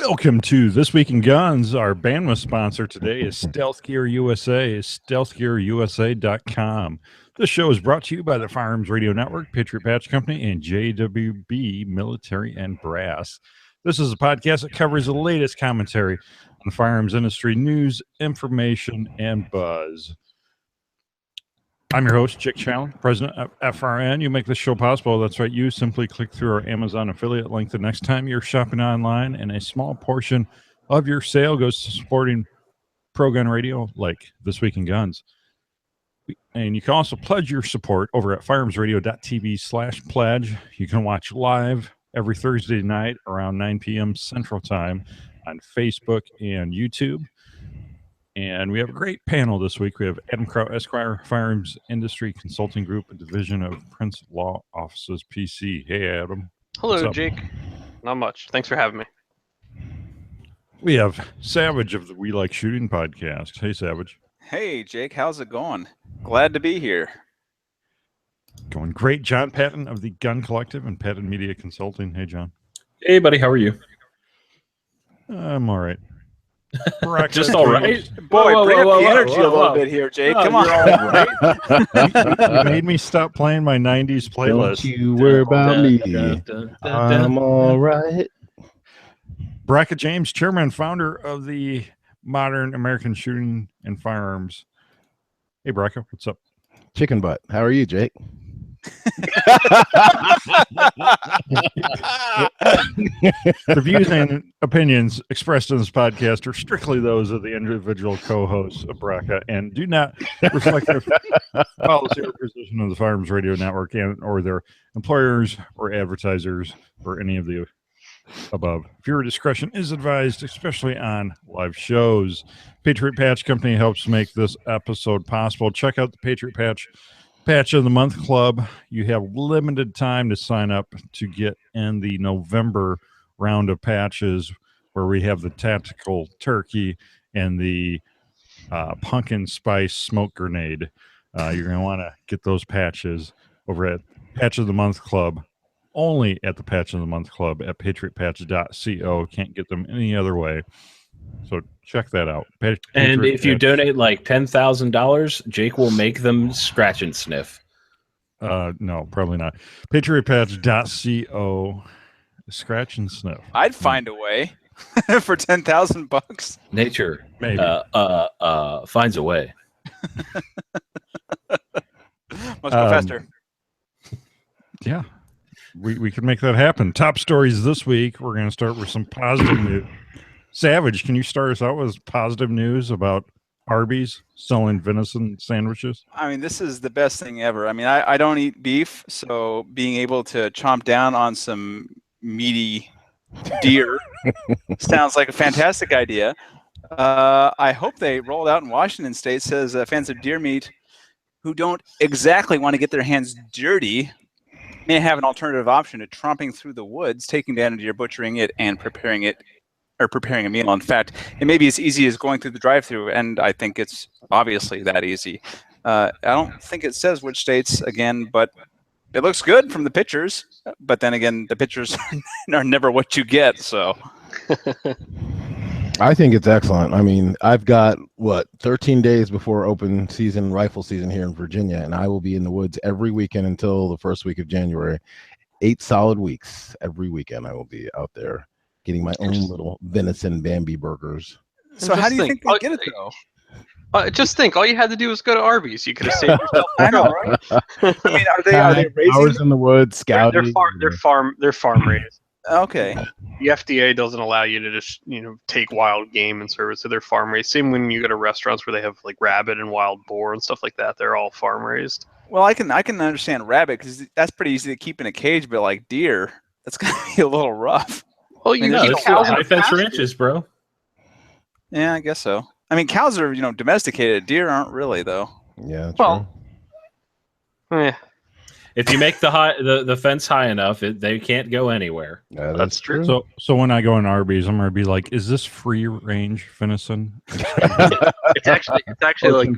Welcome to This Week in Guns. Our bandwidth sponsor today is Stealth Gear USA, stealthgearusa.com. This show is brought to you by the Firearms Radio Network, Patriot Patch Company, and JWB Military and Brass. This is a podcast that covers the latest commentary on the firearms industry, news, information, and buzz. I'm your host, Jake Challen, president of FRN. You make this show possible. That's right. You simply click through our Amazon affiliate link the next time you're shopping online, and a small portion of your sale goes to supporting pro-gun radio like This Week in Guns. And you can also pledge your support over at firearmsradio.tv/pledge. You can watch live every Thursday night around 9 p.m. Central Time on Facebook and YouTube. And we have a great panel this week. We have Adam Kraut, Esquire, Firearms Industry Consulting Group, a division of Prince Law Offices PC. Hey, Adam. Hello, Jake. Not much. Thanks for having me. We have Savage of the We Like Shooting podcast. Hey, Savage. Hey, Jake. How's it going? Glad to be here. Going great. John Patton of the Gun Collective and Patton Media Consulting. Hey, John. Hey, buddy. How are you? I'm all right. Just all right? Boy, bring up the energy a little bit here, Jake. Come on. Right? You made me stop playing my 90s playlist. Don't you worry about me. I'm all right. Braca James, chairman and founder of the Modern American Shooting and Firearms. Hey, Braca, what's up? Chicken butt. How are you, Jake? The views and opinions expressed in this podcast are strictly those of the individual co-hosts of Braca and do not reflect the policy or position of the Firearms Radio Network and or their employers or advertisers or any of the above. Viewer discretion is advised, especially on live shows. Patriot Patch Company helps make this episode possible. Check out the Patriot Patch of the Month Club. You have limited time to sign up to get in the November round of patches where we have the tactical turkey and the pumpkin spice smoke grenade. You're going to want to get those patches over at Patch of the Month Club, only at the Patch of the Month Club at patriotpatch.co. Can't get them any other way. So check that out. And if you donate like $10,000, Jake will make them scratch and sniff. No, probably not. Patriotpatch.co. Scratch and sniff. I'd find a way for $10,000. Nature Maybe. Finds a way. Must go faster. Yeah. We could make that happen. Top stories this week. We're going to start with some positive news. Savage, can you start us out with positive news about Arby's selling venison sandwiches? I mean, this is the best thing ever. I mean, I don't eat beef, so being able to chomp down on some meaty deer sounds like a fantastic idea. I hope they roll it out in Washington State. Says fans of deer meat who don't exactly want to get their hands dirty may have an alternative option to tromping through the woods, taking down a deer, butchering it, and preparing a meal. In fact, it may be as easy as going through the drive-thru, and I think it's obviously that easy. I don't think it says which states again, but it looks good from the pictures. But then again, the pictures are never what you get. So I think it's excellent. I mean, I've got 13 days before open season rifle season here in Virginia, and I will be in the woods every weekend until the first week of January. 8 solid weeks every weekend. I will be out there getting my own little venison Bambi burgers. So how do you think they get it though? Just think, all you had to do was go to Arby's. You could have saved yourself. I know, right? I mean, are they raising hours in the woods scouting? They're farm raised. Okay. The FDA doesn't allow you to just take wild game and serve it, so they're farm raised. Same when you go to restaurants where they have like rabbit and wild boar and stuff like that. They're all farm raised. Well, I can understand rabbit because that's pretty easy to keep in a cage, but like deer, that's gonna be a little rough. Well, it's high fence ranches, bro. Yeah, I guess so. I mean, cows are domesticated. Deer aren't really, though. Yeah. Well, if you make the fence high enough, they can't go anywhere. Yeah, that's true. So when I go in Arby's, I'm gonna be like, "Is this free range venison?" It's actually like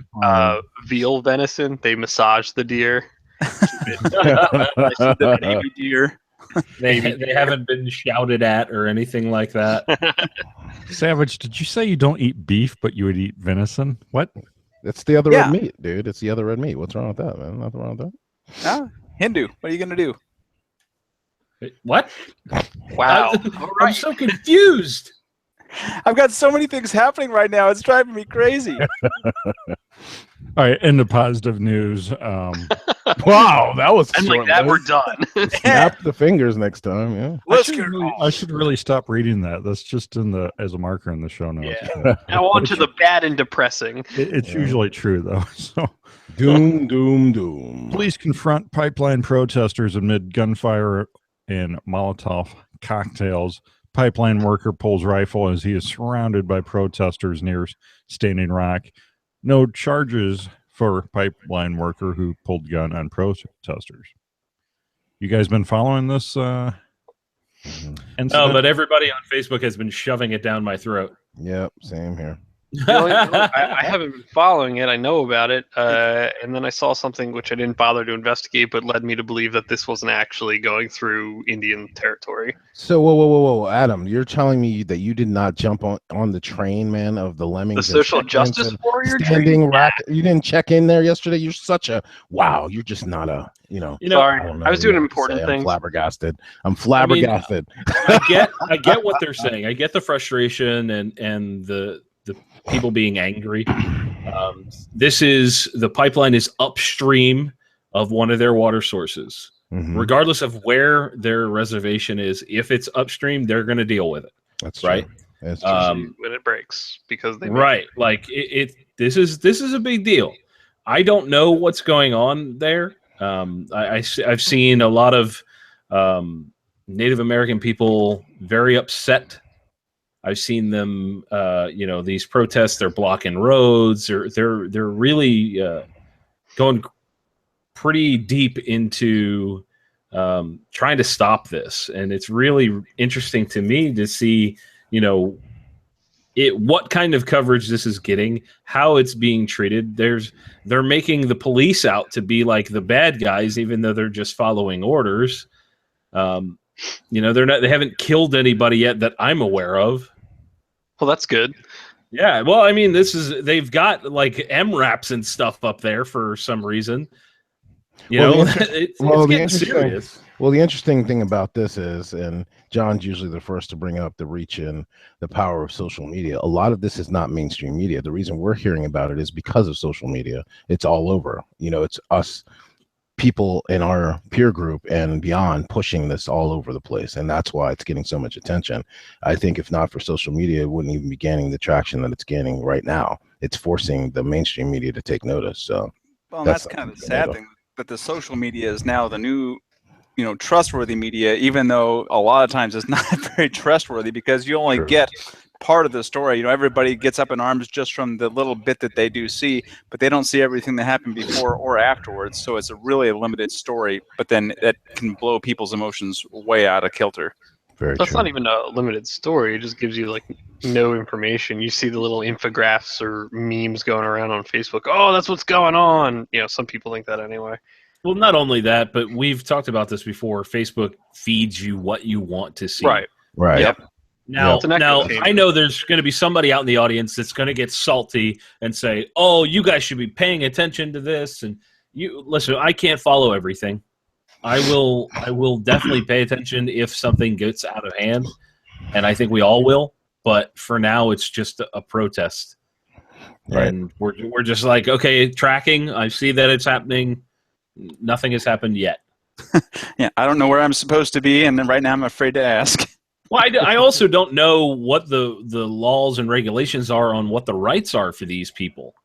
veal venison. They massage the deer. The baby deer. They haven't been shouted at or anything like that. Savage, did you say you don't eat beef, but you would eat venison? What? It's the other Yeah. red meat, dude. It's the other red meat. What's wrong with that, man? Nothing wrong with that. Ah, Hindu. What are you gonna do? What? Wow. I'm so confused. I've got so many things happening right now. It's driving me crazy. All right, into positive news. Wow, that was And like short, that, man. we're done. Snap the fingers next time. Yeah. I should really stop reading that. That's just as a marker in the show notes. Yeah. Now on to the bad and depressing. It's usually true though. So Doom, doom, doom. police confront pipeline protesters amid gunfire and Molotov cocktails. Pipeline worker pulls rifle as he is surrounded by protesters near Standing Rock. No charges for pipeline worker who pulled gun on protesters. You guys been following this incident? No, but everybody on Facebook has been shoving it down my throat. Yep, same here. I haven't been following it. I know about it, and then I saw something which I didn't bother to investigate, but led me to believe that this wasn't actually going through Indian territory. So whoa, Adam, you're telling me that you did not jump on the train, man, of the lemmings? The social justice warrior standing train? rack. You didn't check in there yesterday. You're such a wow. You're just not a Sorry, don't know I was what doing to important say. things. I'm flabbergasted. I'm flabbergasted. I get what they're saying. I get the frustration and the people being angry. The pipeline is upstream of one of their water sources. Mhm. Regardless of where their reservation is, if it's upstream, they're going to deal with it. That's right. True. That's true. When it breaks, because they Right. Like this is a big deal. I don't know what's going on there. I've seen a lot of Native American people very upset. I've seen them, these protests. They're blocking roads. They're really going pretty deep into trying to stop this, and it's really interesting to me to see, what kind of coverage this is getting, how it's being treated. They're making the police out to be like the bad guys, even though they're just following orders. They haven't killed anybody yet that I'm aware of. Well, that's good. Yeah, well, I mean, they've got like MRAPs and stuff up there for some reason. It's getting serious. Well, the interesting thing about this is, and John's usually the first to bring up the reach and the power of social media. A lot of this is not mainstream media. The reason we're hearing about it is because of social media. It's all over. It's us, people in our peer group and beyond, pushing this all over the place, and that's why it's getting so much attention. I think if not for social media, it wouldn't even be gaining the traction that it's gaining right now. It's forcing the mainstream media to take notice. So, well, that's kind of the sad thing, that the social media is now the new, trustworthy media, even though a lot of times it's not very trustworthy, because you only get part of the story. Everybody gets up in arms just from the little bit that they do see, but they don't see everything that happened before or afterwards. So it's really a limited story, but then it can blow people's emotions way out of kilter. That's not even a limited story. It just gives you like no information. You see the little infographics or memes going around on Facebook. Oh, that's what's going on. Some people think that anyway. Well, not only that, but we've talked about this before. Facebook feeds you what you want to see. Right. Yep. Now, chamber. I know there's going to be somebody out in the audience that's going to get salty and say, "Oh, you guys should be paying attention to this." And listen, I can't follow everything. I will definitely pay attention if something gets out of hand, and I think we all will. But for now, it's just a protest, and we're just like, okay, tracking. I see that it's happening. Nothing has happened yet. Yeah, I don't know where I'm supposed to be, and right now I'm afraid to ask. Well, I also don't know what the laws and regulations are on what the rights are for these people.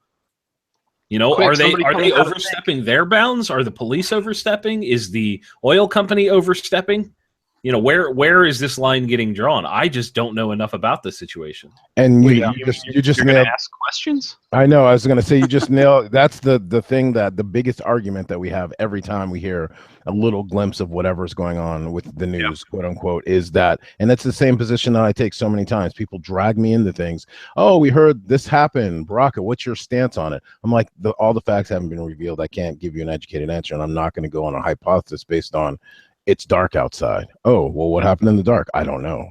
Are they overstepping their bounds? Are the police overstepping? Is the oil company overstepping? Where is this line getting drawn? I just don't know enough about the situation. And you just you're nailed. Gonna ask questions. I know. I was going to say you just nailed. That's the thing, that the biggest argument that we have every time we hear a little glimpse of whatever's going on with the news, quote unquote, is that, and that's the same position that I take so many times. People drag me into things. Oh, we heard this happen, Baraka. What's your stance on it? I'm like, all the facts haven't been revealed. I can't give you an educated answer, and I'm not going to go on a hypothesis based on It's dark outside. Oh, well, what happened in the dark? I don't know.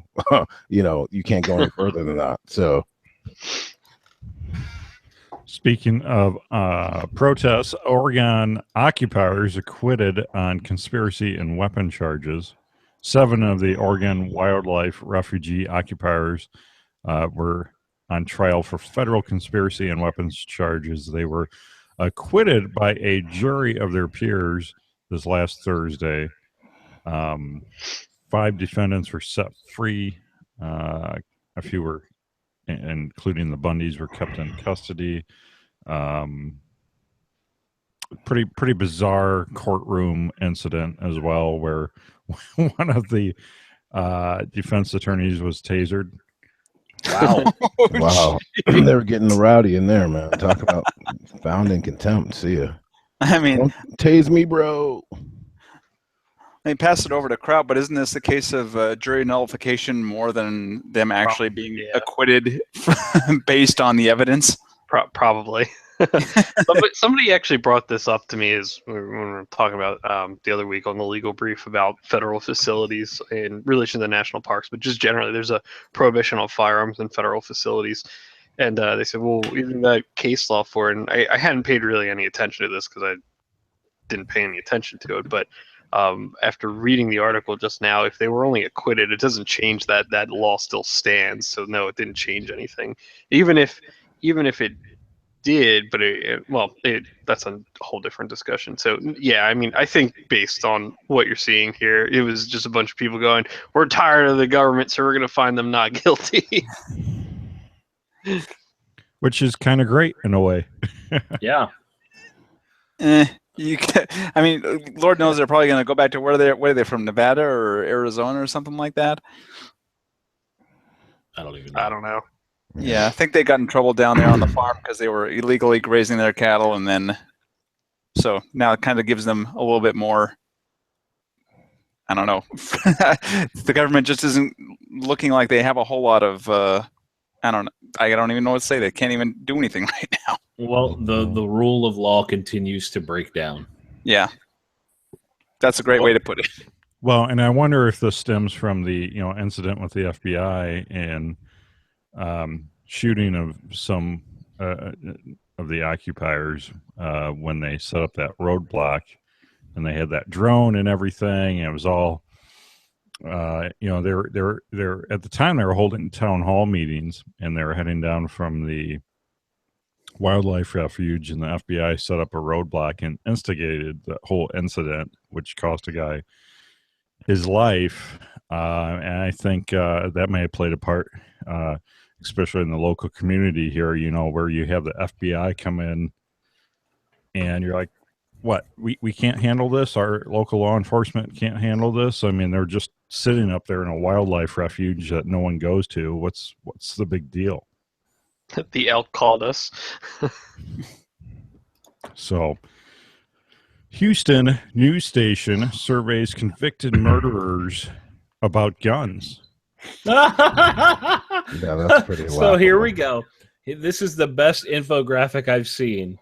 You can't go any further than that. So, Speaking of protests, Oregon occupiers acquitted on conspiracy and weapon charges. 7 of the Oregon wildlife refugee occupiers were on trial for federal conspiracy and weapons charges. They were acquitted by a jury of their peers this last Thursday. 5 defendants were set free. A few were, including the Bundys, were kept in custody. Pretty bizarre courtroom incident as well, where one of the defense attorneys was tasered. Wow. wow. They were getting rowdy in there, man. Talk about found in contempt. See ya. I mean, Don't tase me, bro. they pass it over to crowd, but isn't this a case of jury nullification more than them actually being acquitted based on the evidence? Probably. Somebody actually brought this up to me when we were talking about the other week on the legal brief about federal facilities in relation to the national parks, but just generally there's a prohibition on firearms in federal facilities. And they said, well, isn't that case law for it? And I hadn't paid really any attention to this because I didn't pay any attention to it. But after reading the article just now, if they were only acquitted, it doesn't change that law still stands. So no, it didn't change anything. Even if it did, but that's a whole different discussion. So yeah, I mean, I think based on what you're seeing here, it was just a bunch of people going, we're tired of the government, so we're going to find them not guilty. Which is kind of great in a way. Yeah. I mean, Lord knows they're probably going to go back to where are they from, Nevada or Arizona or something like that? I don't even know. I don't know. Yeah, I think they got in trouble down there on the farm because they were illegally grazing their cattle, and then so now it kind of gives them a little bit more. I don't know. The government just isn't looking like they have a whole lot of. I don't even know what to say. They can't even do anything right now. Well, the rule of law continues to break down. Yeah, that's a great way to put it. Well, and I wonder if this stems from the incident with the FBI and shooting of some of the occupiers when they set up that roadblock, and they had that drone and everything. And it was all, they're at the time they were holding town hall meetings, and they were heading down from the wildlife refuge, and the FBI set up a roadblock and instigated the whole incident, which cost a guy his life. And I think that may have played a part, especially in the local community here, where you have the FBI come in and you're like, what, we can't handle this? Our local law enforcement can't handle this? I mean, they're just sitting up there in a wildlife refuge that no one goes to. What's the big deal? The elk called us. So, Houston news station surveys convicted murderers about guns. Yeah, that's pretty So laughable. here we go. This is the best infographic I've seen.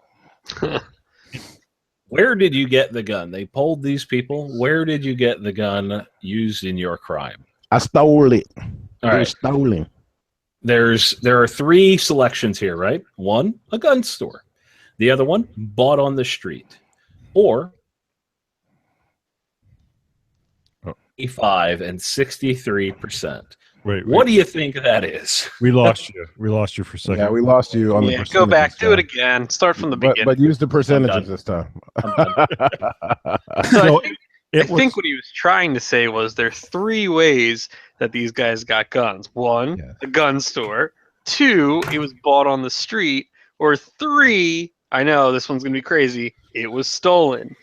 Where did you get the gun? They polled these people. Where did you get the gun used in your crime? I stole it. All It right. was stolen. There are 3 selections here, right? 1, a gun store. The other one, bought on the street. Or 85 and 63%. Wait, What do you think that is? we lost you. We lost you for a second. Yeah, we lost you on the Yeah, percentages. go back, do it John. again. Start from the But beginning. use the percentages done. this time. I'm done. So It I think what he was trying to say was there are 3 ways that these guys got guns. 1, Yes. a gun store. 2, it was bought on the street. Or 3, I know this one's going to be crazy, it was stolen.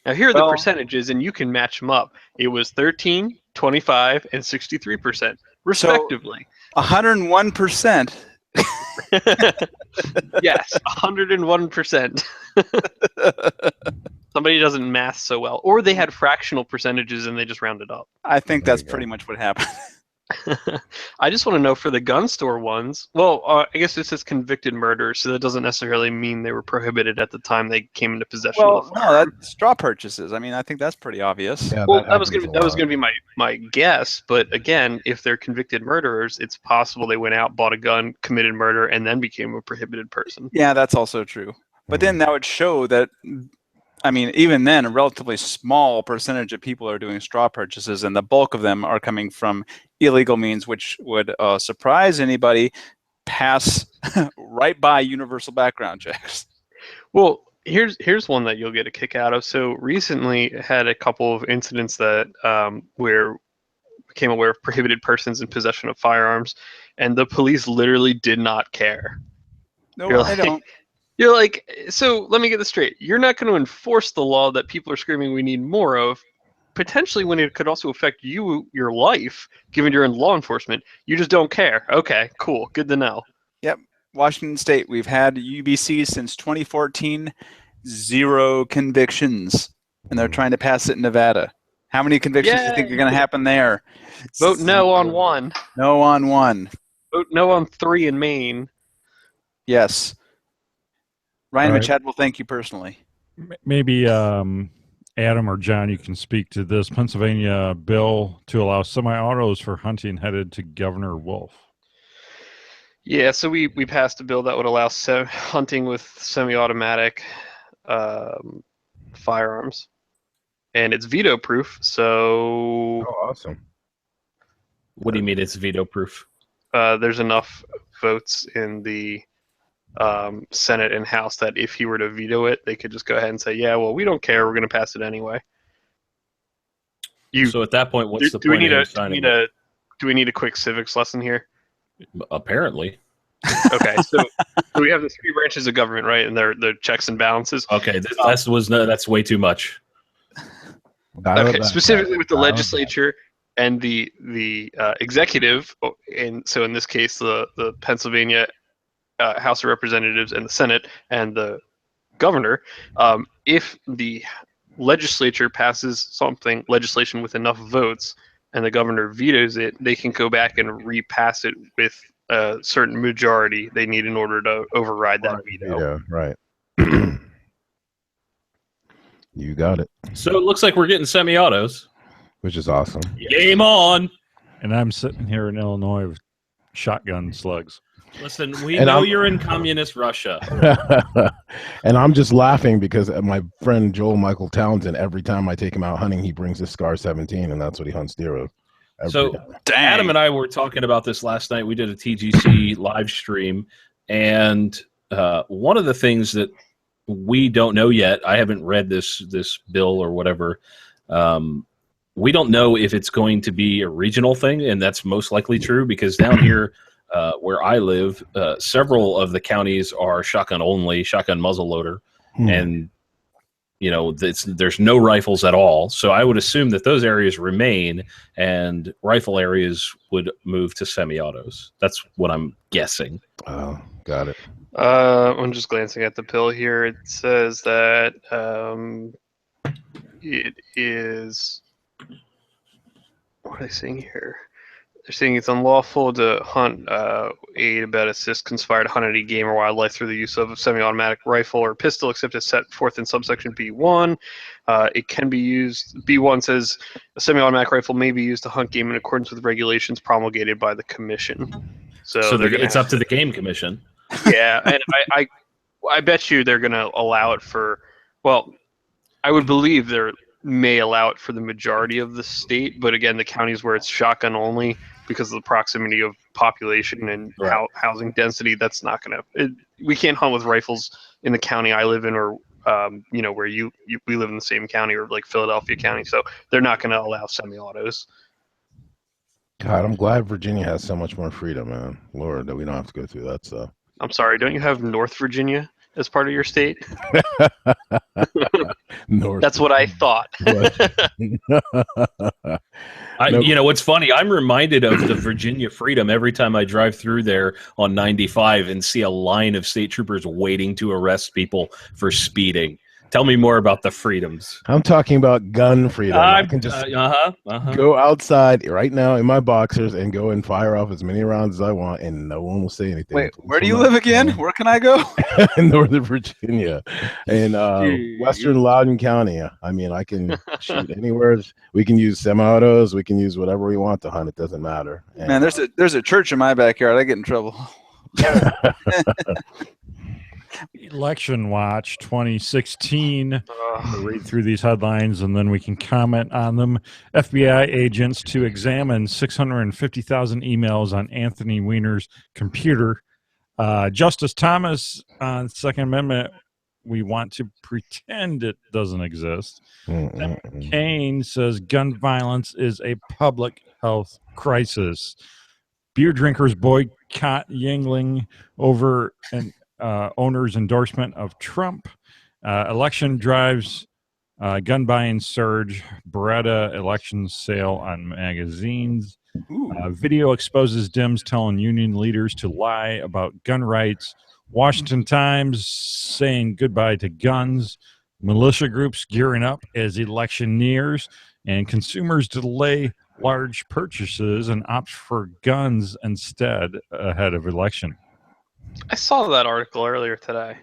Now here are the percentages, and you can match them up. It was 13, 25, and 63%, respectively. 101%. Yes, 101%. Somebody doesn't math so well. Or they had fractional percentages and they just rounded up. I think There that's you go. pretty much what happened. I just want to know for the gun store ones. Well, I guess it says convicted murder, so that doesn't necessarily mean they were prohibited at the time they came into possession of the Well, no, firearm. that's straw purchases. I mean, I think that's pretty obvious. Yeah, Well, that was happens gonna a lot. be my guess, but again, if they're convicted murderers, it's possible they went out, bought a gun, committed murder, and then became a prohibited person. Yeah, that's also true. But then that would show that, I mean, even then, a relatively small percentage of people are doing straw purchases, and the bulk of them are coming from illegal means, which would surprise anybody, pass right by universal background checks. Well, here's one that you'll get a kick out of. So recently, had a couple of incidents that where became aware of prohibited persons in possession of firearms, and the police literally did not care. No, You're I don't. You're like, so let me get this straight. You're not going to enforce the law that people are screaming we need more of, potentially when it could also affect you, your life, given you're in law enforcement. You just don't care. Okay, cool. Good to know. Yep. Washington State, we've had UBC since 2014, 0 convictions, and they're trying to pass it in Nevada. How many convictions do you think are going to happen there? Vote no on 1. No on 1. Vote no on 3 in Maine. Yes. Ryan All right. Machad will thank you personally. Maybe Adam or John, you can speak to this Pennsylvania bill to allow semi-autos for hunting headed to Governor Wolf. Yeah, so we passed a bill that would allow hunting with semi-automatic firearms, and it's veto-proof. So, Oh, awesome. What do you mean it's veto-proof? there's enough votes in the Senate and House that if he were to veto it, they could just go ahead and say, "Yeah, well, we don't care. We're going to pass it anyway." So at that point, what's the do we point need of signing it? do we need a quick civics lesson here? Apparently. Okay, so we have the 3 branches of government, right? And they're checks and balances. Okay, that's way too much. Okay, specifically with the legislature and the executive, and so in this case, the Pennsylvania House of Representatives and the Senate and the governor, if the legislature passes legislation with enough votes and the governor vetoes it, they can go back and repass it with a certain majority they need in order to override that veto. Yeah, right. You got it. So it looks like we're getting semi-autos. Which is awesome. Game on! And I'm sitting here in Illinois with shotgun slugs. Listen, we And know I'm- you're in communist Russia. And I'm just laughing because my friend Joel Michael Townsend, every time I take him out hunting, he brings a Scar 17, and that's what he hunts deer with. Every So time. Adam and I were talking about this last night. We did a TGC live stream, and one of the things that we don't know yet, I haven't read this bill or whatever, we don't know if it's going to be a regional thing, and that's most likely true because down here where I live, several of the counties are shotgun only, shotgun muzzleloader, and there's no rifles at all. So I would assume that those areas remain, and rifle areas would move to semi-autos. That's what I'm guessing. Oh, got it. I'm just glancing at the bill here. It says that it is. What are they saying here? They're saying it's unlawful to hunt, aid, abet, assist, conspire to hunt any game or wildlife through the use of a semi-automatic rifle or pistol, except as set forth in subsection B1. It can be used. B1 says a semi-automatic rifle may be used to hunt game in accordance with regulations promulgated by the commission. So it's up to the game commission. Yeah, and I bet you they're going to allow it for. Well, I would believe they may allow it for the majority of the state, but again, the counties where it's shotgun only, because of the proximity of population and housing density, that's not going to. We can't hunt with rifles in the county I live in, or where we live in the same county, or like Philadelphia County. So they're not going to allow semi-autos. God, I'm glad Virginia has so much more freedom, man. Lord, that we don't have to go through that stuff. I'm sorry, don't you have North Virginia as part of your state? North. That's what I thought. What's funny, I'm reminded of the Virginia Freedom every time I drive through there on 95 and see a line of state troopers waiting to arrest people for speeding. Tell me more about the freedoms. I'm talking about gun freedom. I can just go outside right now in my boxers and go and fire off as many rounds as I want, and no one will say anything. Wait, where do you live again? Where can I go? In Northern Virginia, in Western Loudoun County. I mean, I can shoot anywhere. We can use semi-autos. We can use whatever we want to hunt. It doesn't matter. And, Man, there's a church in my backyard. I get in trouble. Election Watch 2016. We'll read through these headlines and then we can comment on them. FBI agents to examine 650,000 emails on Anthony Weiner's computer. Justice Thomas on Second Amendment. We want to pretend it doesn't exist. Kane says gun violence is a public health crisis. Beer drinkers boycott Yingling over an owner's endorsement of Trump. Election drives gun buying surge. Beretta election sale on magazines. Video exposes Dems telling union leaders to lie about gun rights. Washington Times saying goodbye to guns. Militia groups gearing up as election nears. And consumers delay large purchases and opt for guns instead ahead of election. I saw that article earlier today.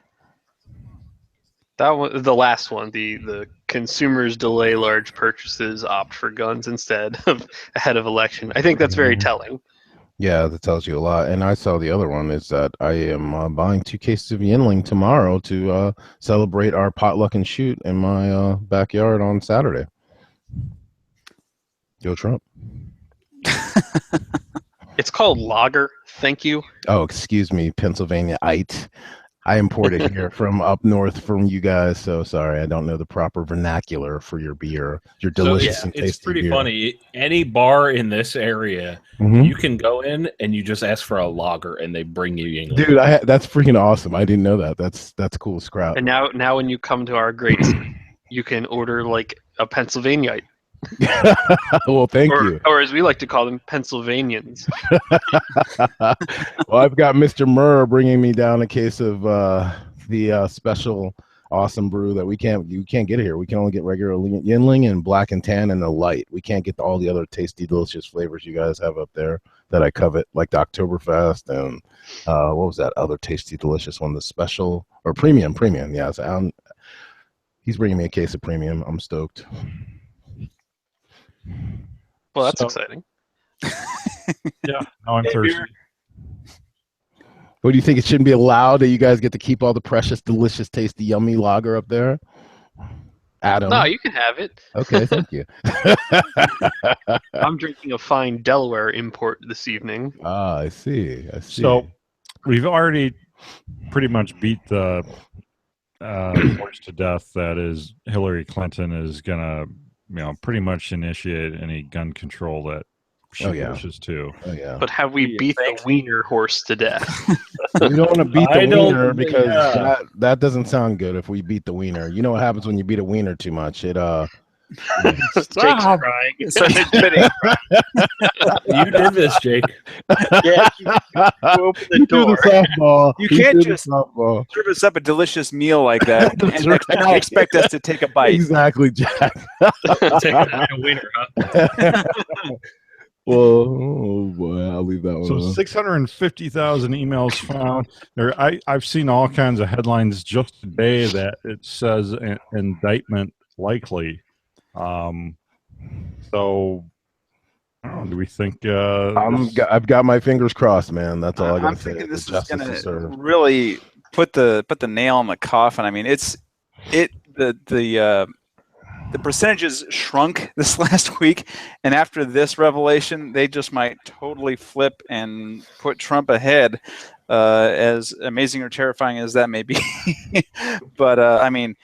That one, the last one, the consumers delay large purchases, opt for guns instead of ahead of election. I think that's very telling. Yeah, that tells you a lot. And I saw the other one is that I am buying 2 cases of Yingling tomorrow to celebrate our potluck and shoot in my backyard on Saturday. Go Trump. It's called lager. Thank you. Oh, excuse me, Pennsylvaniaite. I imported here from up north from you guys, so sorry. I don't know the proper vernacular for your beer. Your delicious and tasty it's pretty beer. funny. Any bar in this area, you can go in and you just ask for a lager, and they bring you Yingling. Dude, that's freaking awesome. I didn't know that. That's cool scrap. And now when you come to our great city, you can order like a Pennsylvaniaite. Well, thank you. Or as we like to call them, Pennsylvanians. Well, I've got Mr. Murr bringing me down a case of the special awesome brew that you can't get here. We can only get regular Yingling and black and tan and the light. We can't get all the other tasty, delicious flavors you guys have up there that I covet, like the Oktoberfest and what was that other tasty, delicious one? The special or premium. Yeah, so he's bringing me a case of premium. I'm stoked. Well, that's exciting. Yeah, no, I'm thirsty. What do you think? It shouldn't be allowed that you guys get to keep all the precious, delicious, tasty, yummy lager up there? Adam? No, you can have it. Okay, thank you. I'm drinking a fine Delaware import this evening. Ah, I see. So we've already pretty much beat the horse to death. That is, Hillary Clinton is going to pretty much initiate any gun control that she wishes to. Oh, yeah. But have we beat the wiener horse to death? We don't want to beat the wiener because that doesn't sound good if we beat the wiener. You know what happens when you beat a wiener too much? It Jake's crying. You did this, Jake. Yeah, you open the door. Softball. You can't just serve us up a delicious meal like that and not expect us to take a bite. Exactly, Jack. Take a wiener, huh? Well, oh boy, I'll leave that one. So 650,000 emails found. I've seen all kinds of headlines just today that it says indictment likely. So I don't know, do we think I've got my fingers crossed, man. That's all I gotta say. Thinking this is gonna really put the nail on the coffin. I mean, the percentages shrunk this last week, and after this revelation, they just might totally flip and put Trump ahead, as amazing or terrifying as that may be. But I mean,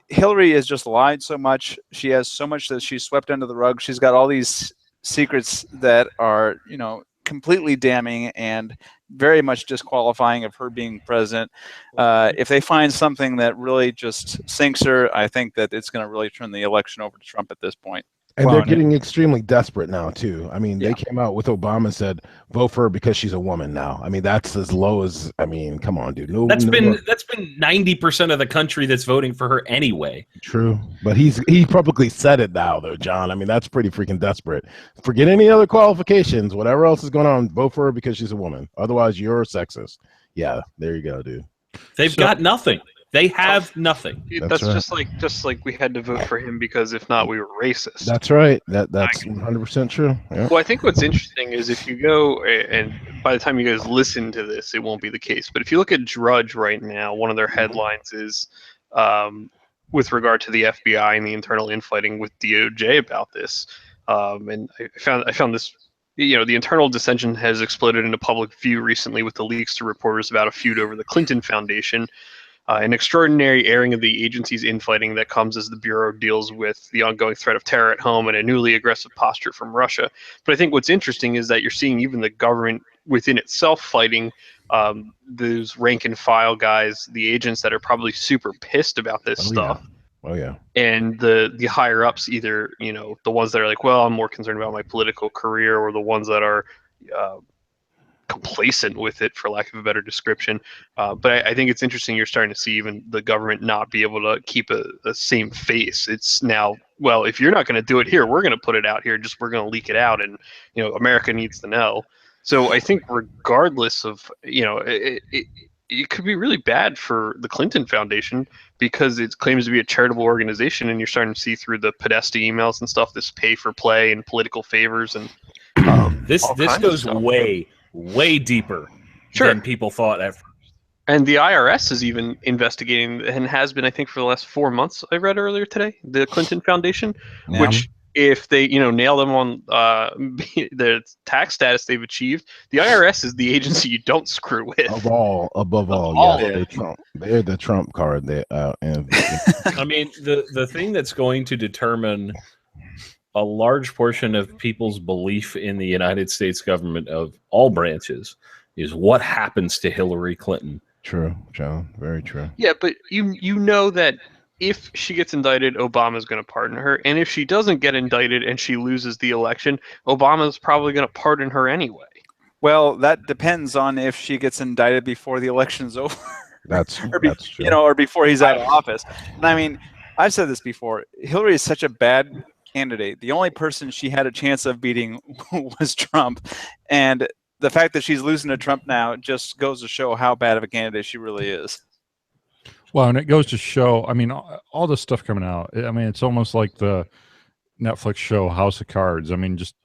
Hillary has just lied so much. She has so much that she's swept under the rug. She's got all these secrets that are, completely damning and very much disqualifying of her being president. If they find something that really just sinks her, I think that it's going to really turn the election over to Trump at this point. And Well, they're and getting extremely desperate now too. I mean, Yeah. they came out with Obama and said, "Vote for her because she's a woman." Now, I mean, that's as low as. I mean, come on, dude. No, That's no, been 90% of the country that's voting for her anyway. true. But he publicly said it now, though, John. I mean, that's pretty freaking desperate. Forget any other qualifications. Whatever else is going on, vote for her because she's a woman. Otherwise, you're a sexist. Yeah, there you go, dude. They've got nothing. They have nothing. That's right. just like we had to vote for him because if not, we were racist. That's right. That's 100% true. Yeah. Well, I think what's interesting is if you go, and by the time you guys listen to this, it won't be the case. But if you look at Drudge right now, one of their headlines is with regard to the FBI and the internal infighting with DOJ about this. And I found this, the internal dissension has exploded into public view recently with the leaks to reporters about a feud over the Clinton Foundation. An extraordinary airing of the agency's infighting that comes as the Bureau deals with the ongoing threat of terror at home and a newly aggressive posture from Russia. But I think what's interesting is that you're seeing even the government within itself fighting those rank and file guys, the agents that are probably super pissed about this stuff. Oh yeah. And the higher ups, either the ones that are like, well, I'm more concerned about my political career, or the ones that are complacent with it, for lack of a better description. But I think it's interesting you're starting to see even the government not be able to keep a same face. It's now, well, if you're not going to do it here, we're going to put it out here. We're going to leak it out, and America needs to know. So I think regardless of it could be really bad for the Clinton Foundation because it claims to be a charitable organization, and you're starting to see through the Podesta emails and stuff this pay for play and political favors and this goes way deeper than people thought at first. And the IRS is even investigating and has been, I think, for the last 4 months. I read earlier today, the Clinton Foundation, which if they nail them on the tax status they've achieved, the IRS is the agency you don't screw with. Above all, yeah, they're the Trump card. I mean, the thing that's going to determine a large portion of people's belief in the United States government of all branches is what happens to Hillary Clinton. True, John. Very true. Yeah, but you know that if she gets indicted, Obama's going to pardon her. And if she doesn't get indicted and she loses the election, Obama's probably going to pardon her anyway. Well, that depends on if she gets indicted before the election's over. That's true. Or before he's out of office. And I mean, I've said this before. Hillary is such a bad candidate. The only person she had a chance of beating was Trump, and the fact that she's losing to Trump now just goes to show how bad of a candidate she really is. Well, and it goes to show, I mean, all this stuff coming out, I mean, it's almost like the Netflix show House of Cards. I mean, just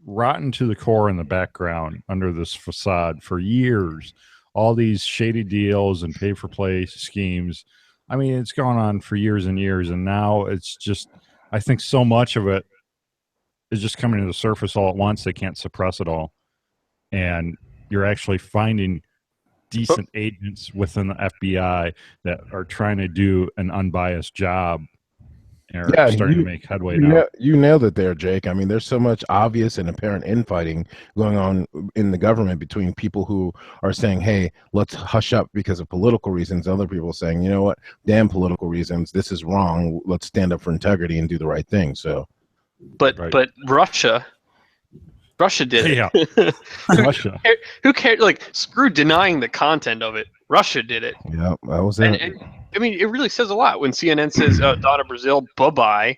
rotten to the core in the background under this facade for years. All these shady deals and pay-for-play schemes. I mean, it's gone on for years and years, and now it's just, I think so much of it is just coming to the surface all at once. They can't suppress it all. And you're actually finding decent agents within the FBI that are trying to do an unbiased job and are starting to make headway now. You nailed it there, Jake. I mean, there's so much obvious and apparent infighting going on in the government between people who are saying, hey, let's hush up because of political reasons. Other people saying, you know what, damn political reasons. This is wrong. Let's stand up for integrity and do the right thing. So, But Russia did it. Yeah. Russia. Who cares? Like, screw denying the content of it. Russia did it. Yeah, that was it. And I mean, it really says a lot when CNN says Donna Brazile, bye-bye.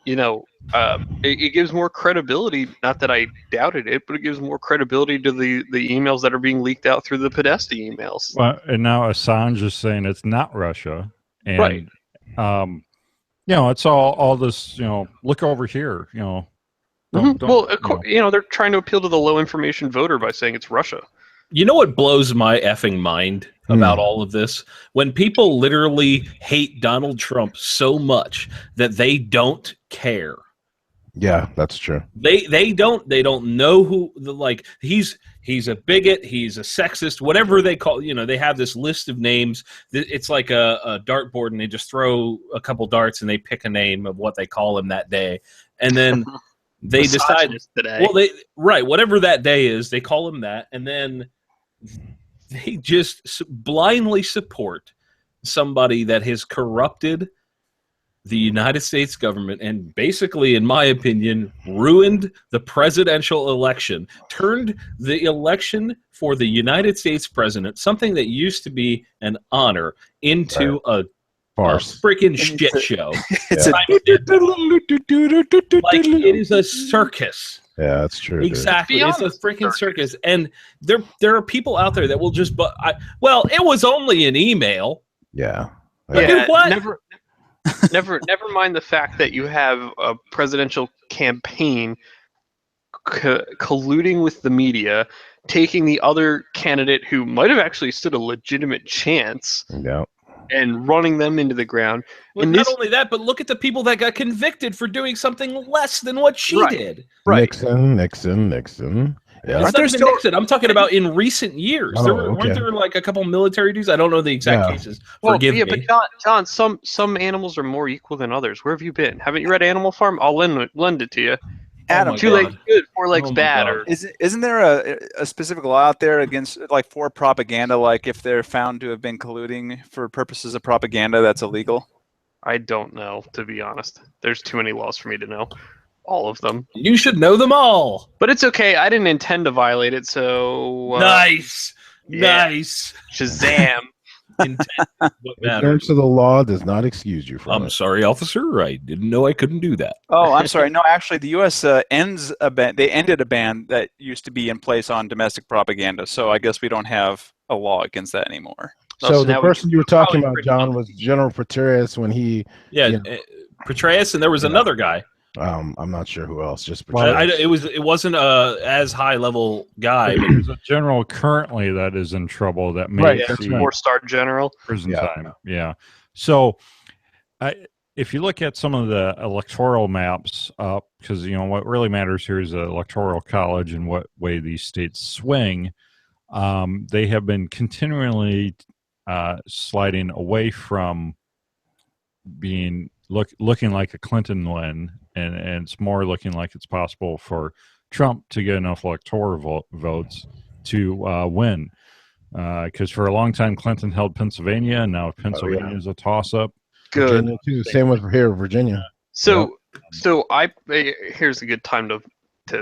It gives more credibility. Not that I doubted it, but it gives more credibility to the emails that are being leaked out through the Podesta emails. Well, and now Assange is saying it's not Russia. And, right. It's all this, look over here, they're trying to appeal to the low information voter by saying it's Russia. You know what blows my effing mind about all of this? When people literally hate Donald Trump so much that they don't care. Yeah, that's true. They don't know who he's a bigot, he's a sexist, whatever they call, they have this list of names. It's like a dartboard, and they just throw a couple darts and they pick a name of what they call him that day. And then they decide today. Well, whatever that day is, they call him that, and then they just blindly support somebody that has corrupted the United States government and basically, in my opinion, ruined the presidential election, turned the election for the United States president, something that used to be an honor, into a Farce. freaking shit show. It's Like, it is a circus. Yeah, that's true. dude. Exactly, Beyond it's a freaking circus. circus, and there are people out there that will just. Well, it was only an email. Yeah. Yeah, what? Never mind the fact that you have a presidential campaign colluding with the media, taking the other candidate who might have actually stood a legitimate chance Yeah. and running them into the ground. Well, And not this- only that, but look at the people that got convicted for doing something less than what she Right. did. Right. Nixon. Yeah. It's not even Nixon. I'm talking about in recent years. Oh, Weren't okay. there like a couple military dudes? I don't know the exact Yeah. cases. Well, Forgive yeah, me. but John, some animals are more equal than others. Where have you been? Haven't you read Animal Farm? I'll lend it to you. Adam, my Two God. legs good, four legs Oh my bad. God. Or isn't there a specific law out there against like for propaganda? Like if they're found to have been colluding for purposes of propaganda, that's illegal. I don't know, to be honest. There's too many laws for me to know all of them. You should know them all. But it's okay. I didn't intend to violate it, so Nice. yeah. Nice. Shazam. Intent is what matters. Ignorance of the law does not excuse you from I'm it. sorry, officer. I didn't know I couldn't do that. Oh, I'm sorry. No, actually, the U.S. ends a ban. They ended a ban that used to be in place on domestic propaganda. So I guess we don't have a law against that anymore. So the now we person can you were talking probably about, John, was General Petraeus when he. Yeah, Yeah. Petraeus, and there was Yeah. another guy. I'm not sure who else. Just Well, Petraeus. It wasn't a as high level guy. But There's a general currently that is in trouble that may Right, that's see right. 4-star general. prison Yeah. time. Yeah. So, if you look at some of the electoral maps, because what really matters here is the electoral college and what way these states swing. They have been continually sliding away from being looking like a Clinton win, and it's more looking like it's possible for Trump to get enough electoral votes to win. Because for a long time, Clinton held Pennsylvania, and now Pennsylvania is a toss-up. Good. Virginia too. Same with here, Virginia. So here's a good time to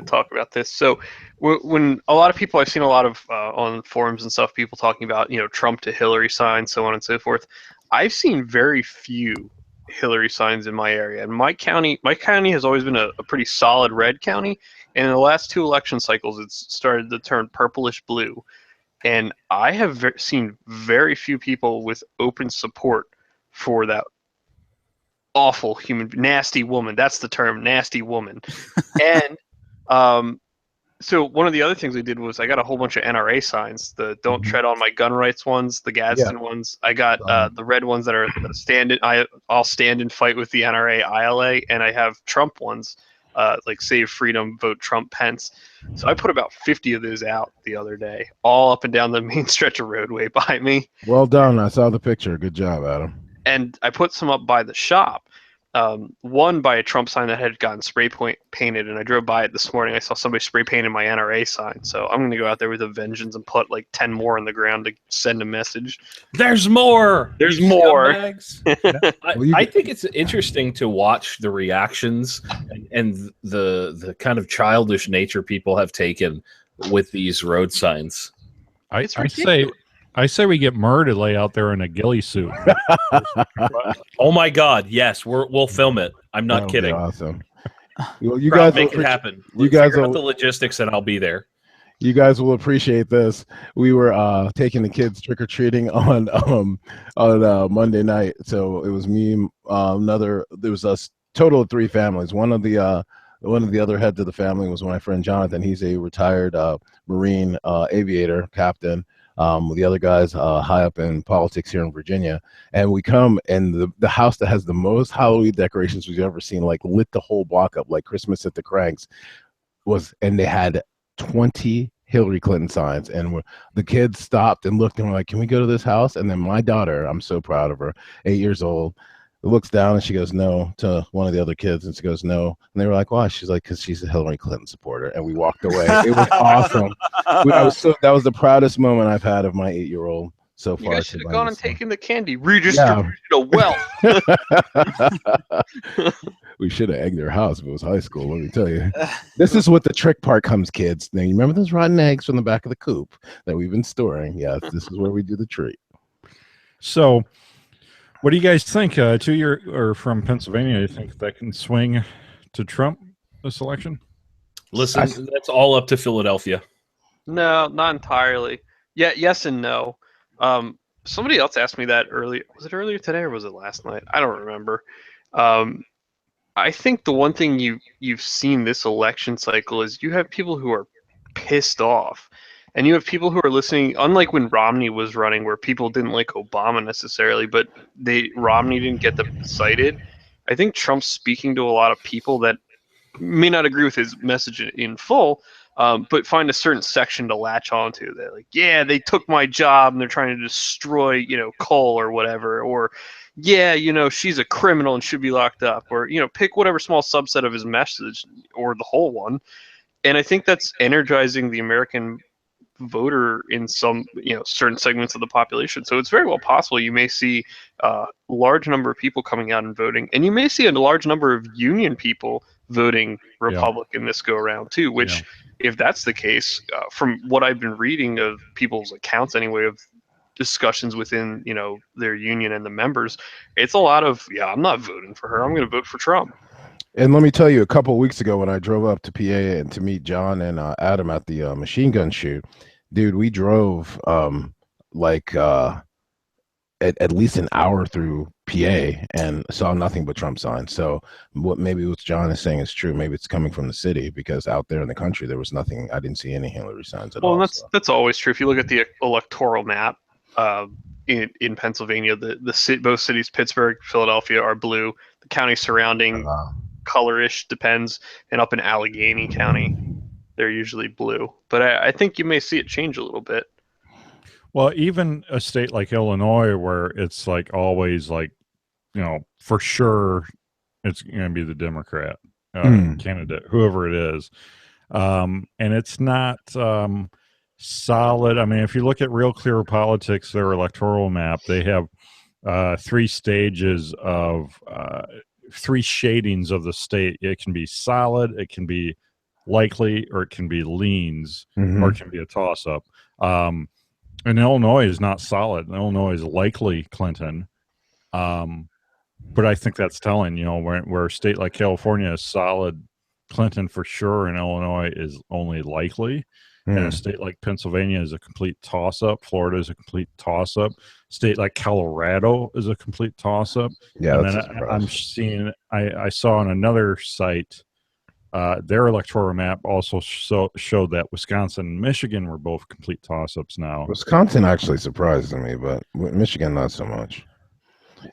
talk about this. So when a lot of people, I've seen a lot of on forums and stuff, people talking about Trump to Hillary signs, so on and so forth. I've seen very few Hillary signs in my area, and my county has always been a pretty solid red county. And in the last 2 election cycles, it's started to turn purplish blue, and I have seen very few people with open support for that awful nasty woman. That's the term, nasty woman. And so one of the other things I did was I got a whole bunch of NRA signs, the "Don't Tread on My Gun Rights" ones, the Gadsden ones. I got the red ones that are I'll stand and fight with the NRA ILA, and I have Trump ones, like Save Freedom, Vote Trump, Pence. So I put about 50 of those out the other day, all up and down the main stretch of roadway by me. Well done. I saw the picture. Good job, Adam. And I put some up by the shop. One by a Trump sign that had gotten spray painted, and I drove by it this morning. I saw somebody spray painted my NRA sign, so I'm going to go out there with a vengeance and put like 10 more on the ground to send a message. There's more. There's you more. scumbags. Well, you- I think it's interesting to watch the reactions and the kind of childish nature people have taken with these road signs. It's I say we get Murr to lay out there in a ghillie suit. Oh my God! Yes, we'll film it. I'm not That would be kidding. Awesome. Well, you Crowd, guys make will it happen. you guys Figure out will- the logistics, and I'll be there. You guys will appreciate this. We were taking the kids trick or treating on Monday night. So it was me, there was a total of 3 families. One of the other heads of the family was my friend Jonathan. He's a retired Marine aviator captain. The other guys high up in politics here in Virginia, and we come, and the house that has the most Halloween decorations we've ever seen, like lit the whole block up like Christmas at the Cranks, and they had 20 Hillary Clinton signs, and the kids stopped and looked and were like, "Can we go to this house?" And then my daughter, I'm so proud of her, 8 years old, looks down and she goes no to one of the other kids, and she goes no, and they were like, why? She's like, because she's a Hillary Clinton supporter. And we walked away. It was awesome. That was the proudest moment I've had of my 8-year-old so You far. guys to should have buy gone this and one. taken the candy. Redistribution of wealth. We should have egged their house if it was high school, let me tell you. This is what the trick part comes, kids. Now, you remember those rotten eggs from the back of the coop that we've been storing? Yes, this is where we do the treat. So, what do you guys think? From Pennsylvania, you think that can swing to Trump this election? Listen, that's all up to Philadelphia. No, not entirely. Yeah, yes and no. Somebody else asked me that earlier. Was it earlier today or was it last night? I don't remember. I think the one thing you've seen this election cycle is you have people who are pissed off, and you have people who are listening. Unlike when Romney was running, where people didn't like Obama necessarily, but Romney didn't get them cited. I think Trump's speaking to a lot of people that may not agree with his message in full, but find a certain section to latch onto. They're like, yeah, they took my job and they're trying to destroy, coal or whatever, or yeah, she's a criminal and should be locked up, or pick whatever small subset of his message or the whole one. And I think that's energizing the American voter in some certain segments of the population. So it's very well possible you may see a large number of people coming out and voting, and you may see a large number of union people voting Republican this go around too, which if that's the case, from what I've been reading of people's accounts anyway, of discussions within their union and the members, it's a lot of I'm not voting for her, I'm going to vote for Trump. And let me tell you, a couple of weeks ago when I drove up to PA and to meet John and Adam at the machine gun shoot, dude, we drove at least an hour through PA and saw nothing but Trump signs. So what John is saying is true. Maybe it's coming from the city, because out there in the country there was nothing. I didn't see any Hillary signs at all. Well, that's always true. If you look at the electoral map in Pennsylvania, both cities, Pittsburgh, Philadelphia, are blue. The county surrounding colorish depends, and up in Allegheny County they're usually blue. But I think you may see it change a little bit. Well, even a state like Illinois, where it's like always like, for sure it's going to be the Democrat candidate, whoever it is. And it's not solid. I mean, if you look at Real Clear Politics, their electoral map, they have 3 stages of 3 shadings of the state. It can be solid, it can be likely, or it can be leans, or it can be a toss-up. And Illinois is not solid. Illinois is likely Clinton. But I think that's telling, where a state like California is solid Clinton for sure, and Illinois is only likely. And a state like Pennsylvania is a complete toss-up. Florida is a complete toss-up. State like Colorado is a complete toss-up. Yeah, and then I saw on another site, their electoral map also showed that Wisconsin and Michigan were both complete toss-ups now. Wisconsin actually surprises me, but Michigan not so much.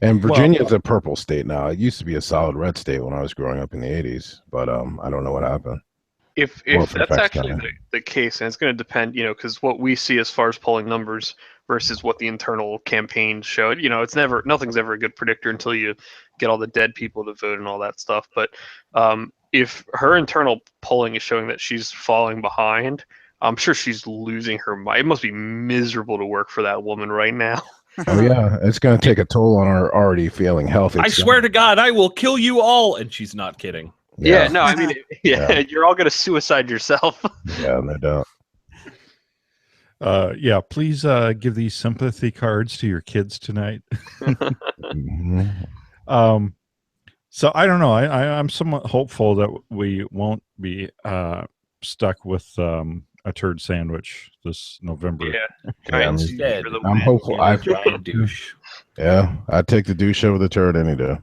And Virginia is a purple state now. It used to be a solid red state when I was growing up in the 80s, but I don't know what happened. If that's actually the case, and it's going to depend, because what we see as far as polling numbers versus what the internal campaign showed, nothing's ever a good predictor until you get all the dead people to vote and all that stuff. But if her internal polling is showing that she's falling behind, I'm sure she's losing her mind. It must be miserable to work for that woman right now. Oh yeah, it's going to take a toll on her already failing health. I swear to God, I will kill you all, and she's not kidding. Yeah, no, I mean, you're all going to suicide yourself. Yeah, no doubt. Please give these sympathy cards to your kids tonight. So I don't know. I'm somewhat hopeful that we won't be stuck with a turd sandwich this November. Yeah, I'm hopeful. Douche. Yeah, I'd take the douche over the turd any day.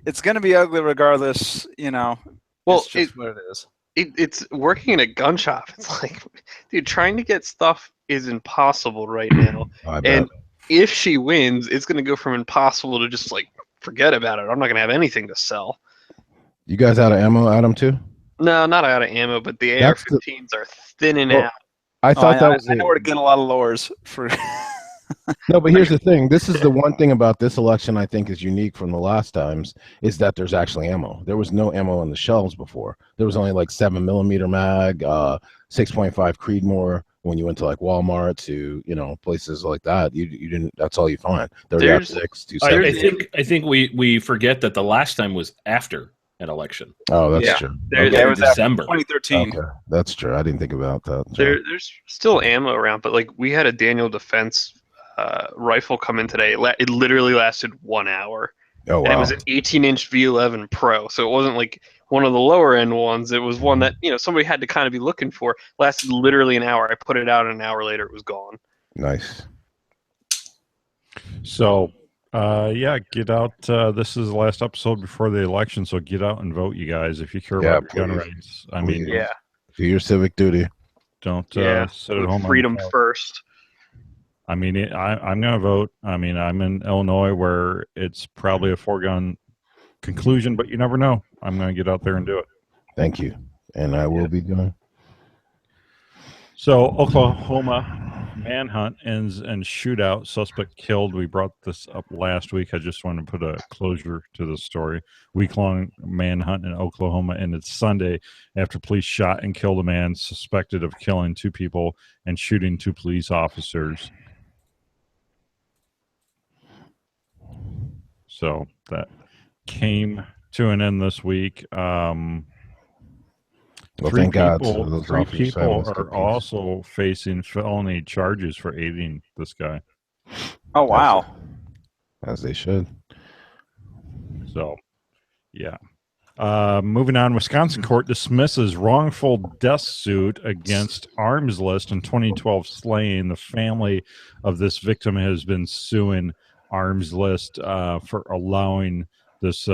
It's going to be ugly regardless, Well, it's just what it is. It's working in a gun shop. It's like, dude, trying to get stuff is impossible right now. And if she wins, it's going to go from impossible to just like, forget about it. I'm not going to have anything to sell. You guys out of ammo, Adam, too? No, not out of ammo, but the AR-15s are thinning out. I thought I know where to get a lot of lowers for. No, but here's the thing. This is the one thing about this election I think is unique from the last times, is that there's actually ammo. There was no ammo on the shelves before. There was only like 7mm mag, 6.5 Creedmoor, when you went to like Walmart to places like that, you didn't. That's all you find. 30-06, 270. I think we forget that the last time was after an election. Oh, that's Yeah. true. It was December 2013. Okay, that's true. I didn't think about that. There's still ammo around, but like we had a Daniel Defense rifle come in today. It literally lasted 1 hour. Oh, wow. And it was an 18-inch V11 Pro, so it wasn't like one of the lower end ones. It was one that somebody had to kind of be looking for. Lasted literally an hour. I put it out, and an hour later it was gone. Nice. So, get out. This is the last episode before the election, so get out and vote, you guys, if you care about gun please. rights. I mean, Yeah. Do your civic duty. don't sit at home. Freedom first. I mean, I'm going to vote. I mean, I'm in Illinois where it's probably a foregone conclusion, but you never know. I'm going to get out there and do it. Thank you. And I will be doing. So, Oklahoma manhunt ends in shootout. Suspect killed. We brought this up last week. I just want to put a closure to the story. Week-long manhunt in Oklahoma ended Sunday after police shot and killed a man suspected of killing 2 people and shooting 2 police officers. So that came to an end this week. Well, thank God. Three people are also facing felony charges for aiding this guy. Oh, wow. As they should. So, yeah. Moving on, Wisconsin court dismisses wrongful death suit against Arms List in 2012 slaying. The family of this victim has been suing Arms List for allowing this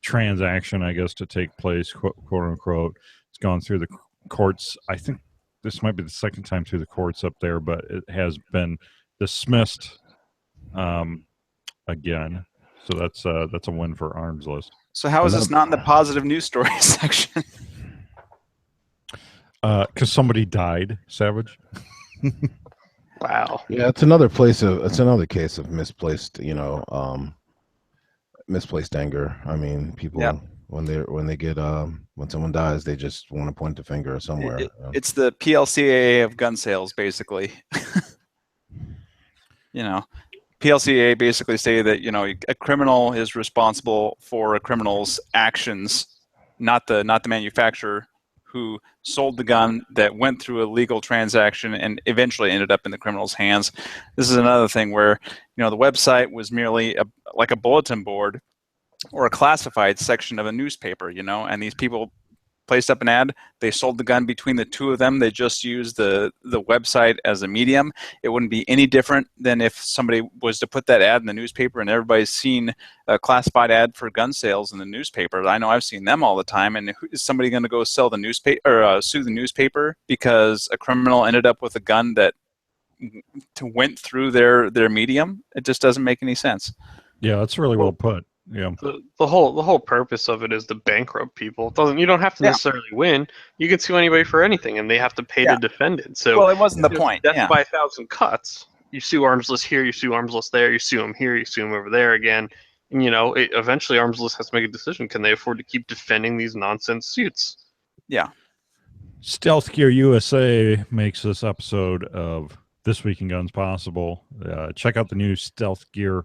transaction, I guess, to take place, quote unquote. It's gone through the courts. I think this might be the second time through the courts up there, but it has been dismissed again. So that's a win for Arms List. So how is this not in the positive news story section? Because somebody died, Savage. Wow. Yeah, it's another case of misplaced, misplaced anger. I mean, people when someone dies, they just want to point the finger somewhere. It's the PLCAA of gun sales, basically. PLCAA basically say that a criminal is responsible for a criminal's actions, not the manufacturer who sold the gun that went through a legal transaction and eventually ended up in the criminal's hands. This is another thing where the website was merely like a bulletin board or a classified section of a newspaper, and these people placed up an ad. They sold the gun between the two of them. They just used the website as a medium. It wouldn't be any different than if somebody was to put that ad in the newspaper and everybody's seen a classified ad for gun sales in the newspaper. I know I've seen them all the time. And is somebody going to go sell the newspaper or sue the newspaper because a criminal ended up with a gun that went through their medium? It just doesn't make any sense. Yeah, that's really well put. Yeah. The whole purpose of it is to bankrupt people. You don't have to necessarily win. You can sue anybody for anything, and they have to pay to defend it. So, it wasn't the point. Death by 1,000 cuts. You sue Arms List here, you sue Arms List there, you sue them here, you sue them over there again. And eventually Arms List has to make a decision. Can they afford to keep defending these nonsense suits? Yeah. Stealth Gear USA makes this episode of This Week in Guns possible. Check out the new Stealth Gear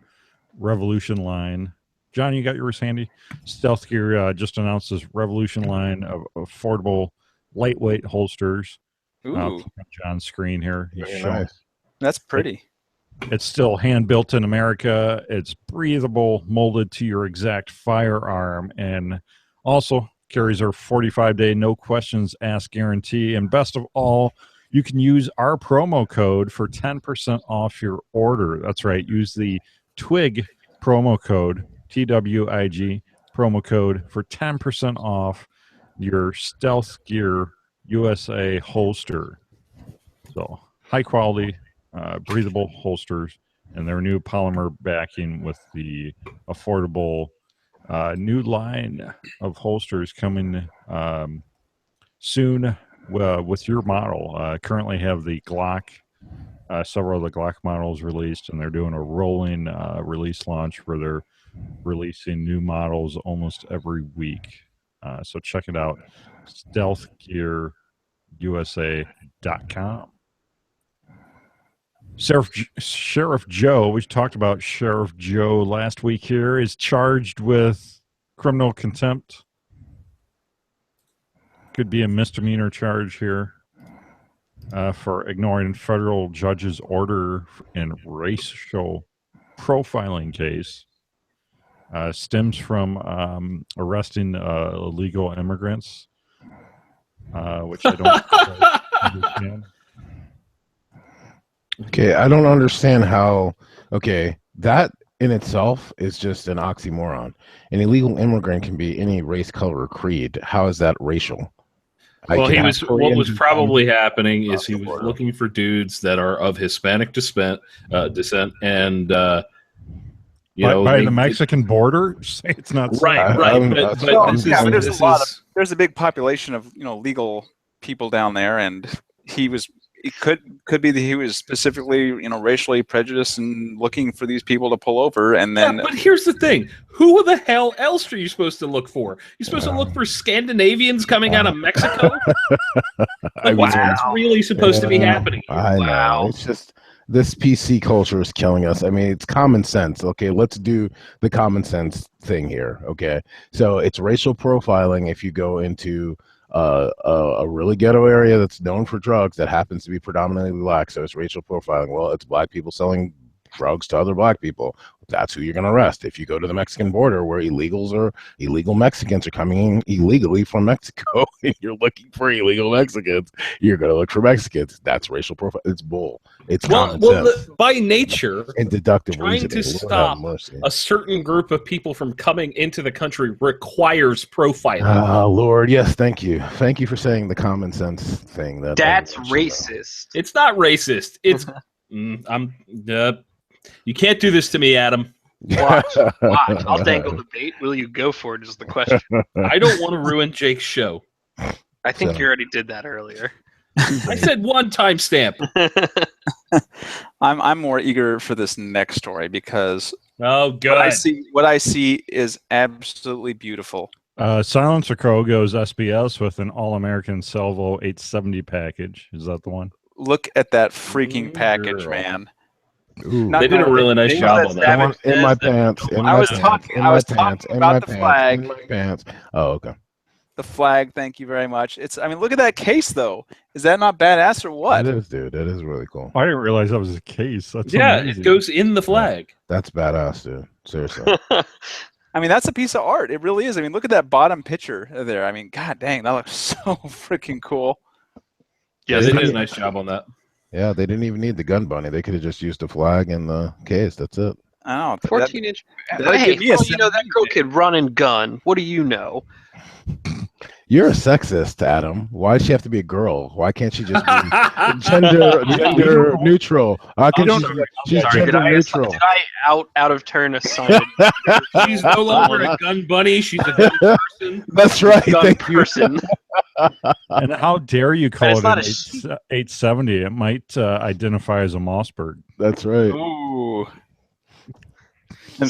Revolution line. John, you got yours handy? Stealth Gear just announced this Revolution line of affordable, lightweight holsters. Ooh. John's screen here. He's showing. Nice. That's pretty. It's still hand-built in America. It's breathable, molded to your exact firearm, and also carries our 45-day no-questions-asked guarantee. And best of all, you can use our promo code for 10% off your order. That's right. Use the TWIG promo code, TWIG promo code for 10% off your Stealth Gear USA holster. So high quality, breathable holsters, and their new polymer backing with the affordable new line of holsters coming soon with your model. Currently have the Glock, several of the Glock models released, and they're doing a rolling release launch where they're releasing new models almost every week. So check it out, stealthgearusa.com. Sheriff Joe, we talked about Sheriff Joe last week here, is charged with criminal contempt. Could be a misdemeanor charge here for ignoring federal judge's order in racial profiling case. Stems from arresting illegal immigrants, which I don't quite understand. Okay, I don't understand how. Okay, that in itself is just an oxymoron. An illegal immigrant can be any race, color, or creed. How is that racial? Well, what was probably happening is he was looking for dudes that are of Hispanic descent, and by the Mexican border. Say it's not safe. Right. There's a big population of legal people down there, and it could be that he was specifically racially prejudiced and looking for these people to pull over, and then. Yeah, but here's the thing: who the hell else are you supposed to look for? You're supposed to look for Scandinavians coming out of Mexico. What's really supposed to be happening? I know. It's just this PC culture is killing us. I mean, it's common sense. Okay, let's do the common sense thing here. Okay, so it's racial profiling if you go into a really ghetto area that's known for drugs that happens to be predominantly black, so it's racial profiling. Well, it's black people selling drugs to other black people. That's who you're going to arrest. If you go to the Mexican border where illegal Mexicans are coming in illegally from Mexico, and you're looking for illegal Mexicans, you're going to look for Mexicans. That's racial profile. It's bull. It's common sense. By nature, and deductive trying reasoning. to stop a certain group of people from coming into the country requires profiling. Oh, Lord, yes, thank you. Thank you for saying the common sense thing. That's racist. It's not racist. It's you can't do this to me, Adam. Watch. I'll dangle the bait. Will you go for it is the question. I don't want to ruin Jake's show. I think you already did that earlier. I said one timestamp. I'm more eager for this next story because good. What I see is absolutely beautiful. Silencer Co. goes SBS with an All-American Salvo 870 package. Is that the one? Look at that freaking package, man. Ooh. They did a really nice job on that. In my pants. I was talking about the flag. In my pants. Oh, okay. The flag. Thank you very much. Look at that case, though. Is that not badass or what? It is, dude. That is really cool. I didn't realize that was a case. That's amazing. It goes in the flag. That's badass, dude. Seriously. That's a piece of art. It really is. Look at that bottom picture there. God dang, that looks so freaking cool. Yeah, they did a nice job on that. Yeah, they didn't even need the gun bunny. They could have just used the flag and the case. That's it. Oh, 14-inch. Hey, that girl could run and gun. What do you know? You're a sexist, Adam. Why does she have to be a girl? Why can't she just be gender neutral? She's gender neutral. Did I out of turn assign? She's no longer a gun bunny. She's a gun person. That's right. Thank person. And how dare you call it an 870? It might identify as a Mossberg. That's right. Ooh.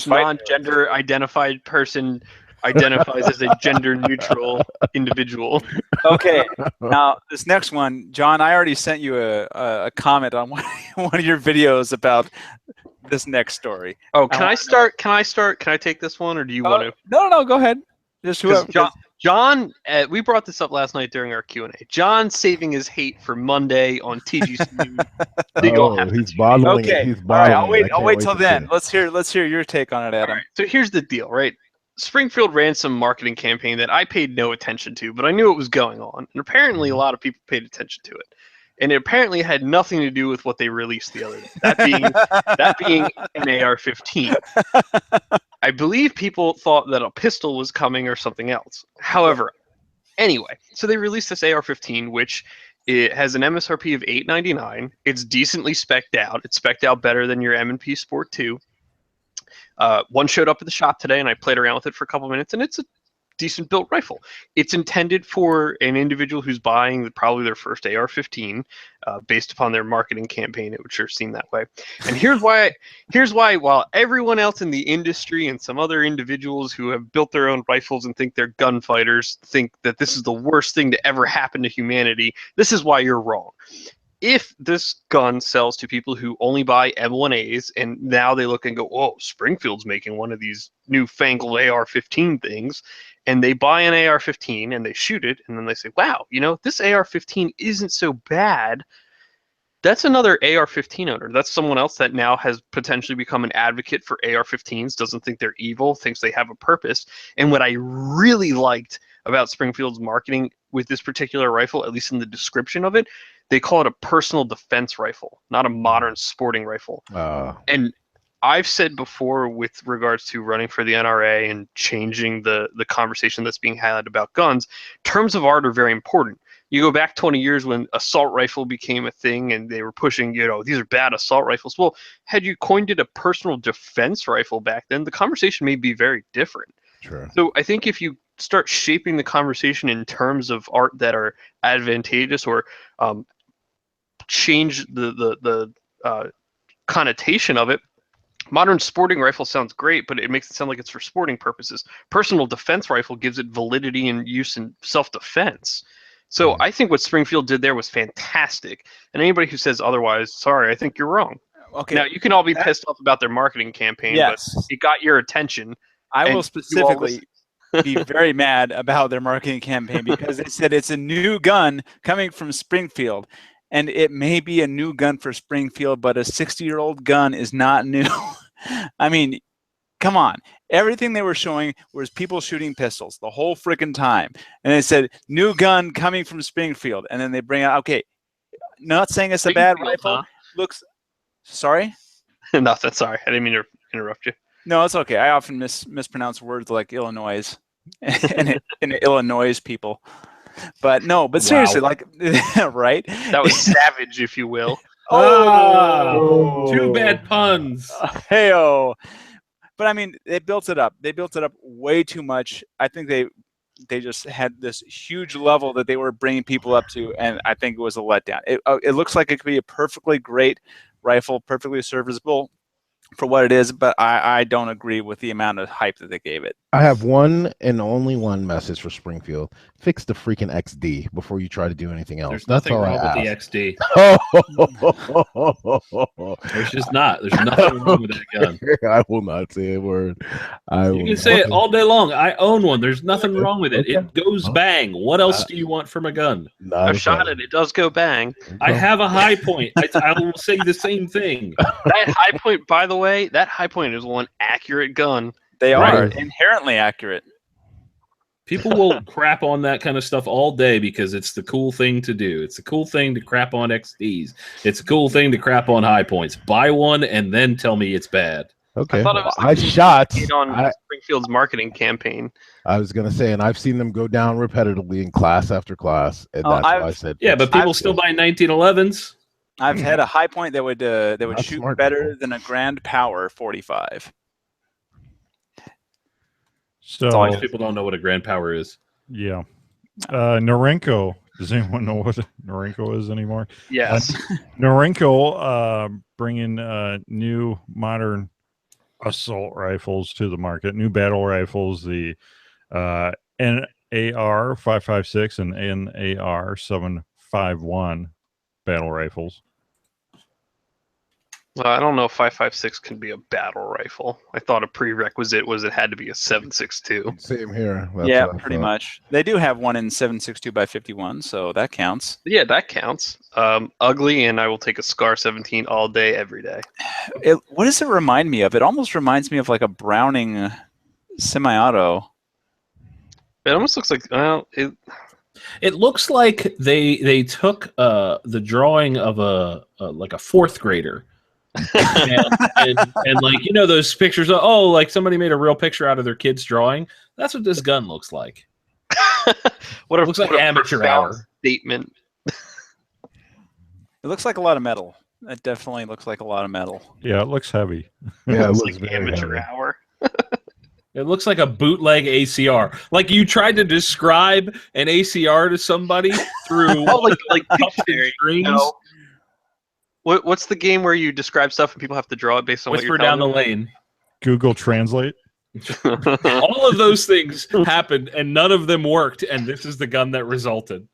Non-gender identified person identifies as a gender neutral individual. Okay, now this next one, John, I already sent you a comment on one of your videos about this next story. Oh, can I start? Can I take this one, or do you want to? No, go ahead. Just whoever. John, we brought this up last night during our Q&A. John saving his hate for Monday on TGC. He's bottling. Okay, He's all right. I'll wait till then. Let's hear your take on it, Adam. Right, so here's the deal, right? Springfield ran some marketing campaign that I paid no attention to, but I knew it was going on, and apparently a lot of people paid attention to it. And it apparently had nothing to do with what they released the other day. That being an AR-15. I believe people thought that a pistol was coming or something else. However, anyway, so they released this AR-15, which it has an MSRP of $899. It's decently spec'd out. It's spec'd out better than your M&P Sport 2. One showed up at the shop today, and I played around with it for a couple minutes, and it's a decent built rifle. It's intended for an individual who's buying probably their first AR-15, based upon their marketing campaign. It would sure seem that way. And here's why. While everyone else in the industry and some other individuals who have built their own rifles and think they're gunfighters think that this is the worst thing to ever happen to humanity, this is why you're wrong. if this gun sells to people who only buy M1As and now they look and go, whoa, Springfield's making one of these newfangled AR-15 things, and they buy an AR-15 and they shoot it, and then they say, wow, this AR-15 isn't so bad. That's another AR-15 owner. That's someone else that now has potentially become an advocate for AR-15s, doesn't think they're evil, thinks they have a purpose. And what I really liked about Springfield's marketing with this particular rifle, at least in the description of it, they call it a personal defense rifle, not a modern sporting rifle. And I've said before with regards to running for the NRA and changing the conversation that's being had about guns, terms of art are very important. You go back 20 years when assault rifle became a thing and they were pushing, these are bad assault rifles. Well, had you coined it a personal defense rifle back then, the conversation may be very different. Sure. So I think if you start shaping the conversation in terms of art that are advantageous or change the connotation of it, modern sporting rifle sounds great, but it makes it sound like it's for sporting purposes. Personal defense rifle gives it validity and use in self-defense. So I think what Springfield did there was fantastic. And anybody who says otherwise, sorry, I think you're wrong. Okay. Now, you can all be pissed off about their marketing campaign, but it got your attention. I will specifically be very mad about their marketing campaign because they said it's a new gun coming from Springfield. And it may be a new gun for Springfield, but a 60-year-old gun is not new. I mean, come on. Everything they were showing was people shooting pistols the whole freaking time. And they said, new gun coming from Springfield. And then they bring out, okay, not saying it's a bad rifle. Looks, sorry? Nothing, sorry. I didn't mean to interrupt you. No, it's okay. I often mispronounce words like Illinois and Illinois people. But no, but seriously, like, right? That was savage, if you will. Oh, two bad puns. Hey-o. But I mean, they built it up. They built it up way too much. I think they just had this huge level that they were bringing people up to, and I think it was a letdown. It looks like it could be a perfectly great rifle, perfectly serviceable for what it is, but I don't agree with the amount of hype that they gave it. I have one and only one message for Springfield: fix the freaking XD before you try to do anything else. There's nothing wrong with the XD. There's just not. There's nothing wrong with that gun. I will not say a word. You can say it all day long. I own one. There's nothing wrong with it. It goes bang. What else do you want from a gun? I've shot it. It does go bang. I have a high point. I will say the same thing. That high point, by the way, that high point is one accurate gun. They are inherently accurate. People will crap on that kind of stuff all day because it's the cool thing to do. It's a cool thing to crap on XDs. It's a cool thing to crap on high points. Buy one and then tell me it's bad. Okay. I thought it was I shot on Springfield's marketing campaign. I was going to say, and I've seen them go down repetitively in class after class, and that's why I said. Yeah, but people still buy 1911s. I've had a high point that would shoot better than a Grand Power 45. So people don't know what a Grand Power is. Yeah. Norinco. Does anyone know what Norinco is anymore? Yes. Norinco bringing new modern assault rifles to the market, new battle rifles, the NAR 556 and NAR 751 battle rifles. Well, I don't know if 556 can be a battle rifle. I thought a prerequisite was it had to be a 7.62. Same here. Yeah, pretty much. They do have one in 7.62 by 51, so that counts. Yeah, that counts. Ugly, and I will take a Scar 17 all day, every day. What does it remind me of? It almost reminds me of like a Browning semi-auto. It almost looks like It looks like they took the drawing of a fourth grader. and like, you know, those pictures of, like somebody made a real picture out of their kid's drawing. That's what this gun looks like. What looks like amateur hour statement. It looks like a lot of metal. It definitely looks like a lot of metal. Yeah, it looks heavy. Yeah, it looks looks like very amateur heavy. hour. It looks like a bootleg ACR. Like you tried to describe an ACR to somebody through like dictionary strings. No. What's the game where you describe stuff and people have to draw it based on Whisper what you're down the telling lane. Google Translate. All of those things happened and none of them worked, and this is the gun that resulted.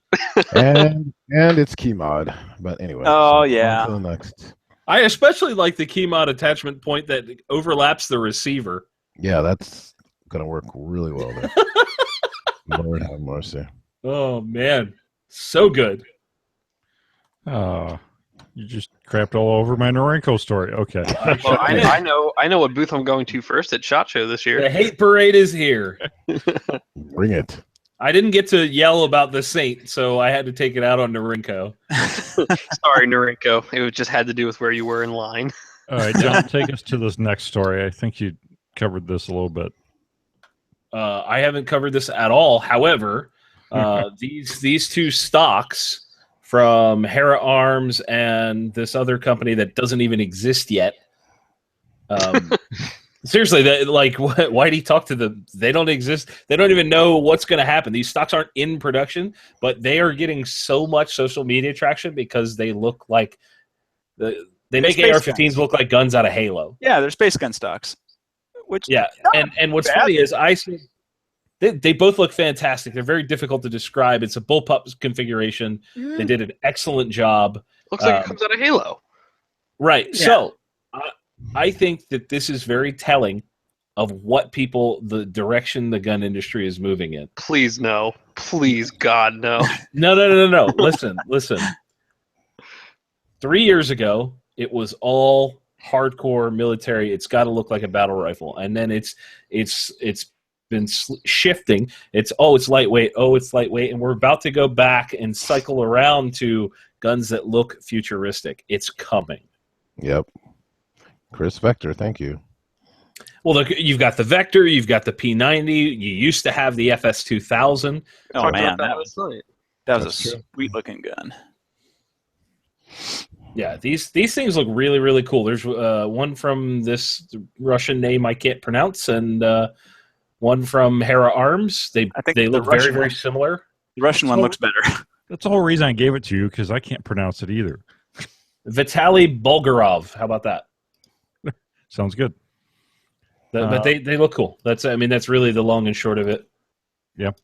and it's key mod. But anyway. Oh, so yeah. on to the next. I especially like the key mod attachment point that overlaps the receiver. Yeah, that's gonna work really well there. Lord have mercy. Oh man, so good. You just crapped all over my Norenko story. Okay. Well, I know what booth I'm going to first at SHOT Show this year. The hate parade is here. Bring it. I didn't get to yell about the Saint, so I had to take it out on Norinko. Sorry, Norenko. It just had to do with where you were in line. All right, John, take us to this next story. I think you covered this a little bit. I haven't covered this at all. However, these two stocks from Hera Arms and this other company that doesn't even exist yet. Seriously, why do you talk to them? They don't exist. They don't even know what's going to happen. These stocks aren't in production, but they are getting so much social media traction because they look like they make AR-15s look like guns out of Halo. Yeah, they're space gun stocks. Which And what's funny is they both look fantastic. They're very difficult to describe. It's a bullpup configuration. Mm. They did an excellent job. Looks like it comes out of Halo. Right. Yeah. So I think that this is very telling of what the direction the gun industry is moving in. Please no. Please, God, no. No. Listen. 3 years ago, it was all hardcore military. It's got to look like a battle rifle, and then it's been shifting. It's lightweight. It's lightweight, and we're about to go back and cycle around to guns that look futuristic. It's coming. Yep. Chris Vector, thank you. Well, look, you've got the Vector, you've got the P90. You used to have the FS2000. Oh man, that was was That's a true. sweet looking gun. Yeah, these things look really, really cool. There's one from this Russian name I can't pronounce, and one from Hera Arms. They look very, very similar. The Russian one looks better. That's the whole reason I gave it to you, because I can't pronounce it either. Vitaly Bulgarov. How about that? Sounds good. But they look cool. That's really the long and short of it. Yep.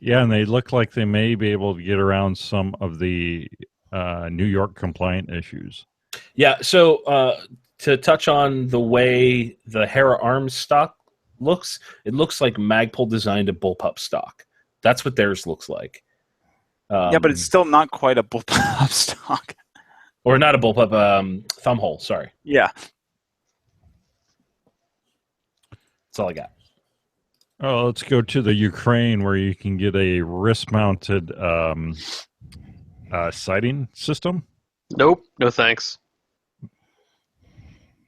Yeah, and they look like they may be able to get around some of the New York compliant issues. Yeah, so to touch on the way the Hera Arms stock looks, it looks like Magpul designed a bullpup stock. That's what theirs looks like. Yeah, but it's still not quite a bullpup stock. Or not a bullpup, thumb hole, sorry. Yeah. That's all I got. Oh, let's go to the Ukraine, where you can get a wrist-mounted sighting system. Nope, no thanks.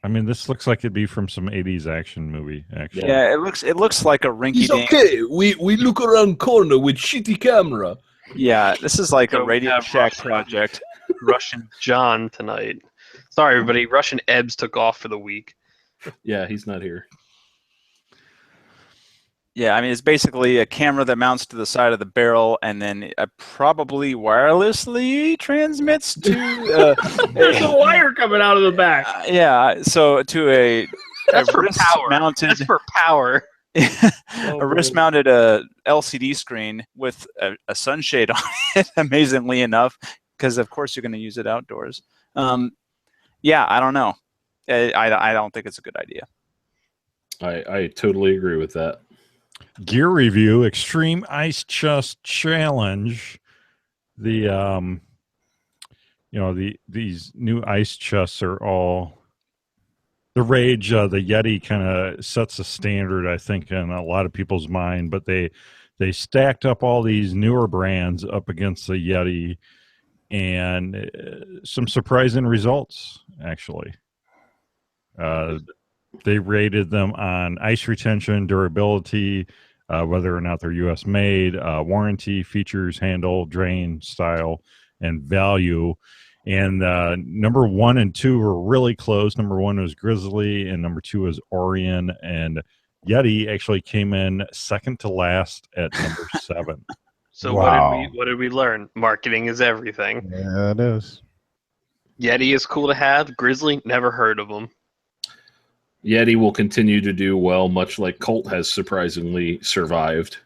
I mean, this looks like it'd be from some 80s action movie, actually. Yeah, it looks like a rinky-dink. okay. We look around corner with shitty camera. Yeah, this is like a So we Radio have Shack Russian- project. Russian John tonight. Sorry, everybody. Russian Ebbs took off for the week. Yeah, he's not here. Yeah, I mean, it's basically a camera that mounts to the side of the barrel and then probably wirelessly transmits to. There's a wire coming out of the back. Yeah, so to a That's for power. wrist-mounted That's for power. a wrist-mounted LCD screen with a sunshade on it. Amazingly enough, because of course you're going to use it outdoors. Yeah, I don't know. I don't think it's a good idea. I totally agree with that. Gear review: Extreme Ice Chest Challenge. These new ice chests are all the rage. The Yeti kind of sets a standard, I think, in a lot of people's mind. But they stacked up all these newer brands up against the Yeti, and some surprising results, actually. They rated them on ice retention, durability, whether or not they're U.S. made, warranty, features, handle, drain, style, and value. And number 1 and 2 were really close. Number 1 was Grizzly, and number 2 was Orion. And Yeti actually came in second to last at number 7. So Wow. what did we learn? Marketing is everything. Yeah, it is. Yeti is cool to have. Grizzly, never heard of them. Yeti will continue to do well, much like Colt has surprisingly survived.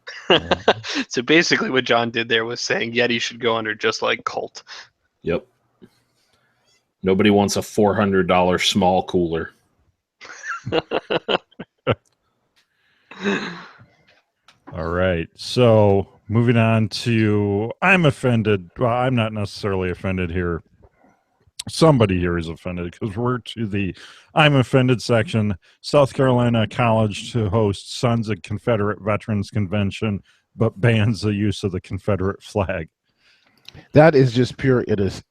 So basically what John did there was saying Yeti should go under just like Colt. Yep. Nobody wants a $400 small cooler. All right. So moving on to I'm offended. Well, I'm not necessarily offended here. Somebody here is offended because we're to the I'm offended section. South Carolina College to host Sons of Confederate Veterans Convention, but bans the use of the Confederate flag. That is just pure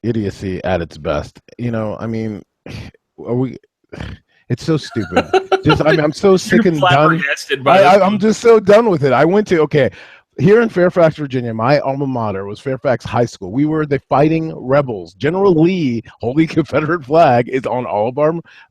idiocy at its best. I mean, it's so stupid. I'm so sick and done. I'm just so done with it. I went to here in Fairfax, Virginia, my alma mater was Fairfax High School. We were the Fighting Rebels. General Lee, Holy Confederate flag, is on all of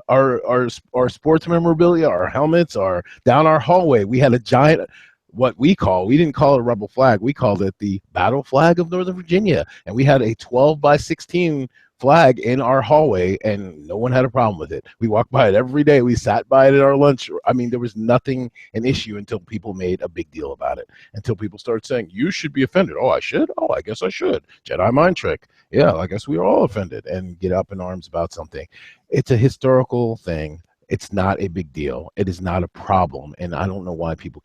our sports memorabilia, our helmets, down our hallway. We had a giant, we didn't call it a rebel flag. We called it the battle flag of Northern Virginia. And we had a 12x16 flag in our hallway, and no one had a problem with it. We walked by it every day. We sat by it at our lunch. I mean, there was nothing an issue until people made a big deal about it. Until people started saying, you should be offended. Oh, I should? Oh, I guess I should. Jedi mind trick. Yeah, I guess we are all offended and get up in arms about something. It's a historical thing. It's not a big deal. It is not a problem. And I don't know why people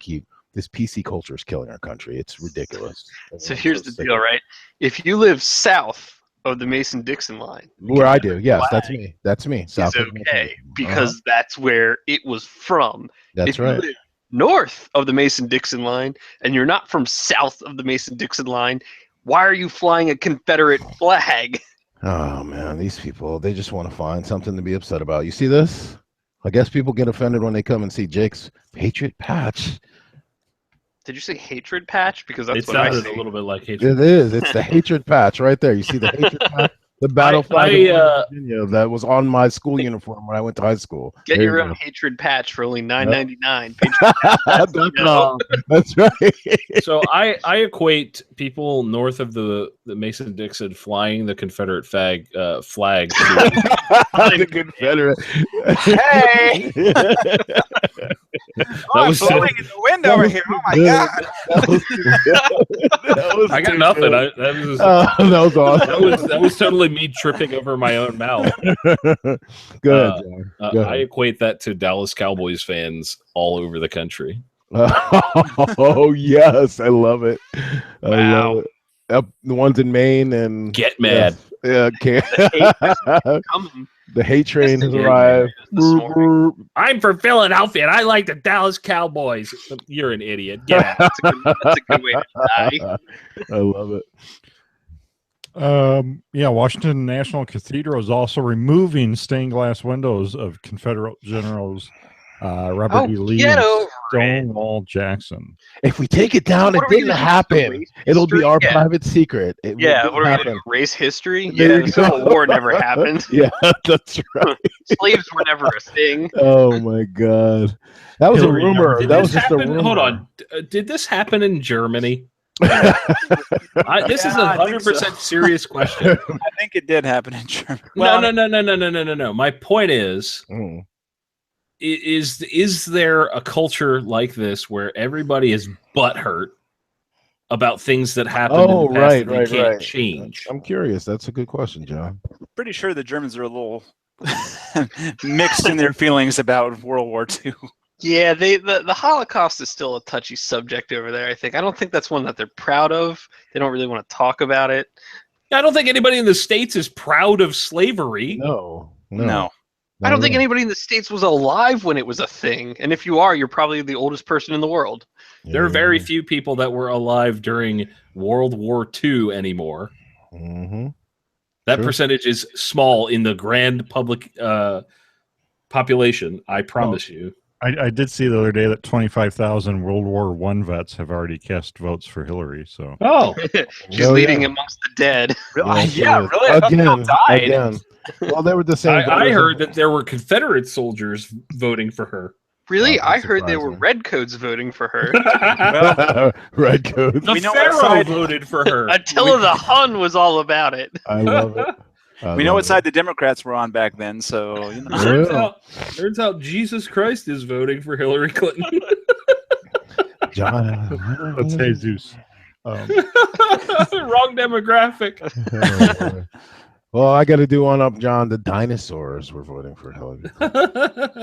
this PC culture is killing our country. It's ridiculous. So here's the deal, right? If you live south of the Mason-Dixon line, where I do, yes, that's me. South is okay because that's where it was from. That's right. If you live north of the Mason-Dixon line and you're not from south of the Mason-Dixon line, why are you flying a Confederate flag? Oh man, these people, they just want to find something to be upset about. You see this? I guess people get offended when they come and see Jake's Patriot patch. Did you say hatred patch? Because that's it what I sounded see. a little bit like hatred. It is. It's the hatred patch right there. You see the hatred patch? The battle flag of Virginia that was on my school uniform when I went to high school. Get your own hatred patch for only $9.99. That's right. So I equate people north of the Mason-Dixon flying the Confederate flag to the Confederate. Hey! I'm blowing in the wind over here. Oh my god! I got nothing. That was awesome. That was totally me tripping over my own mouth. Good. John. I equate that to Dallas Cowboys fans all over the country. Oh yes, I love it. Wow. The ones in Maine and get mad. Yeah, the hate train has arrived. I'm from Philadelphia and I like the Dallas Cowboys. You're an idiot. Yeah, that's a good way to die. I love it. Washington National Cathedral is also removing stained glass windows of Confederate generals Robert E. Lee and Stonewall Jackson. If we take it down, it didn't happen. It'll be our private secret. What are we going to erase history? The Civil War never happened. Yeah, that's right. Slaves were never a thing. Oh my God, that was a rumor. That was just a rumor. Hold on, did this happen in Germany? This is a 100% serious question. I think it did happen in Germany. No. My point is. Is there a culture like this where everybody is butthurt about things that happen in the past that you can't change? I'm curious. That's a good question, John. Pretty sure the Germans are a little mixed in their feelings about World War II. Yeah, the Holocaust is still a touchy subject over there, I think. I don't think that's one that they're proud of. They don't really want to talk about it. I don't think anybody in the States is proud of slavery. No. I don't think anybody in the States was alive when it was a thing. And if you are, you're probably the oldest person in the world. Yeah. There are very few people that were alive during World War II anymore. Mm-hmm. That percentage is small in the grand public population, I promise you. I did see the other day that 25,000 World War I vets have already cast votes for Hillary. So she's leading amongst the dead. Really? Again. Well, they were the same. I heard that there were Confederate soldiers voting for her. Really? I heard there were Redcoats voting for her. Redcoats. The Pharaoh voted for her. Attila the Hun was all about it. I love it. We know what side the Democrats were on back then, so you know. Turns out Jesus Christ is voting for Hillary Clinton. John, That's Jesus. Wrong demographic. Well, I got to do one up, John. The dinosaurs were voting for Hillary.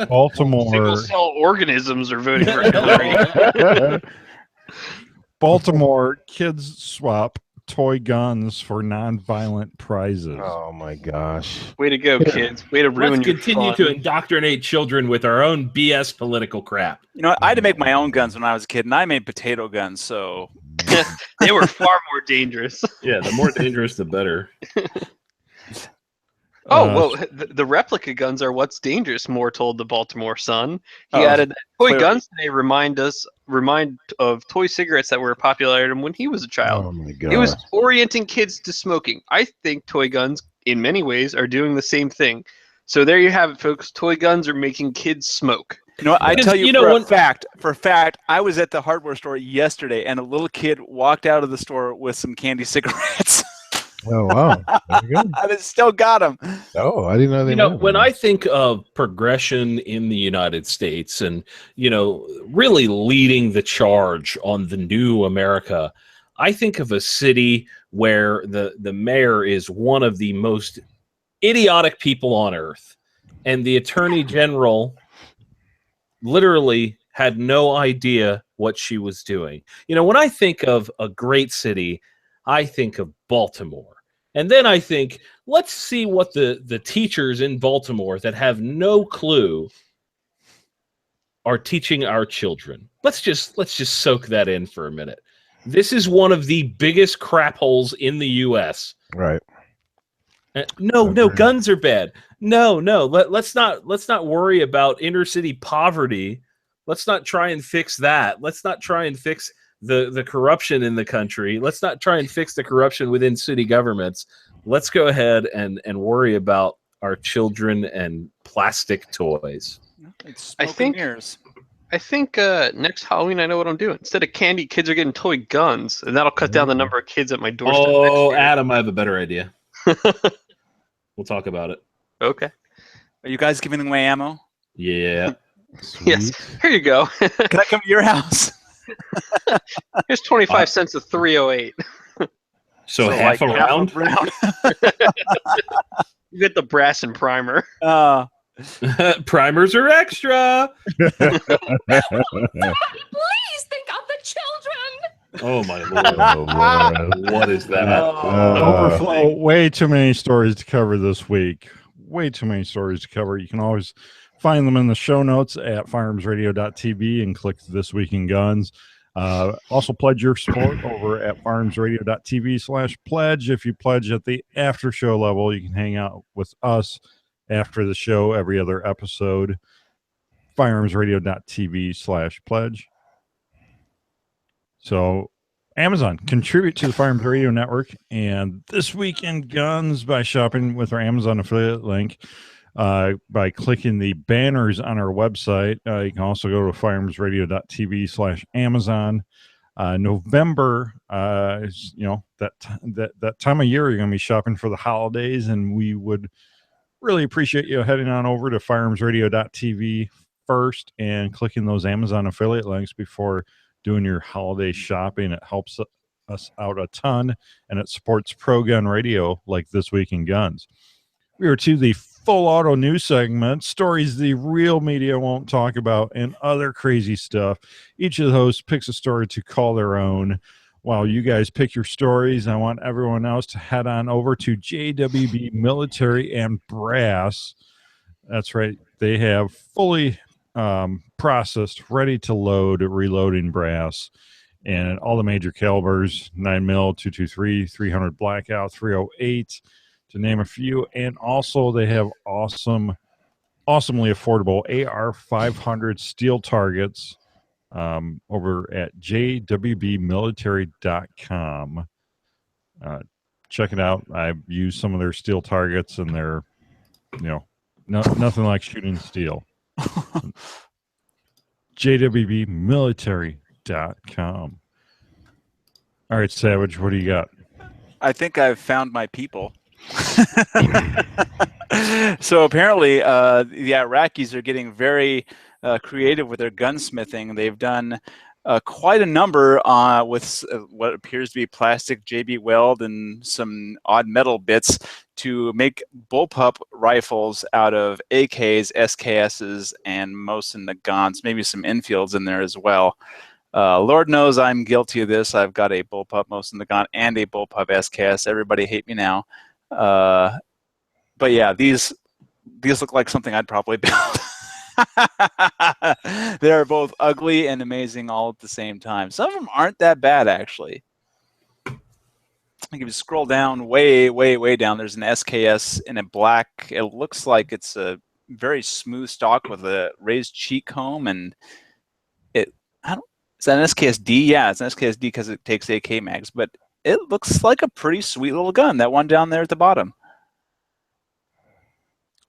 Baltimore. Single cell organisms are voting for Hillary. Baltimore kids swap toy guns for non-violent prizes. Oh my gosh! Way to go, kids! Way to ruin Let's your continue fun. to indoctrinate children with our own BS political crap. You know, I had to make my own guns when I was a kid, and I made potato guns. So They were far more dangerous. Yeah, the more dangerous, the better. The replica guns are what's dangerous, Moore told the Baltimore Sun. He added that toy clearly. guns today remind of toy cigarettes that were a popular item when he was a child. Oh my god! It was orienting kids to smoking. I think toy guns, in many ways, are doing the same thing. So there you have it, folks. Toy guns are making kids smoke. You know, I tell you, you know, for a fact, I was at the hardware store yesterday, and a little kid walked out of the store with some candy cigarettes. Oh wow! There you go. I still got them. Oh, I didn't know they. When I think of progression in the United States and, really leading the charge on the new America, I think of a city where the mayor is one of the most idiotic people on earth, and the attorney general literally had no idea what she was doing. When I think of a great city, I think of Baltimore. And then I think, let's see what the teachers in Baltimore that have no clue are teaching our children. Let's just soak that in for a minute. This is one of the biggest crap holes in the U.S. Right. No, guns are bad. No. Let's not worry about inner city poverty. Let's not try and fix that. Let's not try and fix the corruption in the country. Let's not try and fix the corruption within city governments. Let's go ahead and worry about our children and plastic toys. I think next Halloween I know what I'm doing. Instead of candy, kids are getting toy guns, and that'll cut down the number of kids at my doorstep. Oh, Adam, I have a better idea. We'll talk about it. Okay. Are you guys giving away ammo? Yeah. Sweet. Yes. Here you go. Can I come to your house? Here's 25 cents of 308. So half a round? You get the brass and primer. Primers are extra. Please think of the children. Oh my Lord. What is that? Overflow. Way too many stories to cover this week. Way too many stories to cover. You can always find them in the show notes at firearmsradio.tv and click This Week in Guns. Also pledge your support over at firearmsradio.tv/pledge. If you pledge at the after show level, you can hang out with us after the show every other episode. firearmsradio.tv/pledge. So Amazon, contribute to the Firearms Radio Network and This Week in Guns by shopping with our Amazon affiliate link. By clicking the banners on our website. You can also go to firearmsradio.tv/Amazon. November, that time of year you're going to be shopping for the holidays, and we would really appreciate you heading on over to firearmsradio.tv first and clicking those Amazon affiliate links before doing your holiday shopping. It helps us out a ton, and it supports pro gun radio like This Week in Guns. We are to the full auto news segment, stories the real media won't talk about, and other crazy stuff. Each of the hosts picks a story to call their own. While you guys pick your stories, I want everyone else to head on over to JWB Military and Brass. That's right. They have fully processed, ready to load, reloading brass and all the major calibers, 9mm, 223, 300 blackout, 308, to name a few. And also they have awesomely affordable AR-500 steel targets over at jwbmilitary.com. Check it out. I've used some of their steel targets, and they're, nothing like shooting steel. jwbmilitary.com. All right, Savage, what do you got? I think I've found my people. So apparently, the Iraqis are getting very creative with their gunsmithing. They've done quite a number with what appears to be plastic JB Weld and some odd metal bits to make bullpup rifles out of AKs, SKSs, and most in the Nagants, maybe some Enfields in there as well. Lord knows I'm guilty of this. I've got a bullpup most in the Nagant and a bullpup SKS. Everybody hate me now. But yeah, these look like something I'd probably build. They're both ugly and amazing all at the same time. Some of them aren't that bad, actually. If you scroll down, way down, there's an SKS in a black. It looks like it's a very smooth stock with a raised cheek comb, and is that an SKSD? Yeah, it's an SKSD because it takes AK mags, but it looks like a pretty sweet little gun. That one down there at the bottom.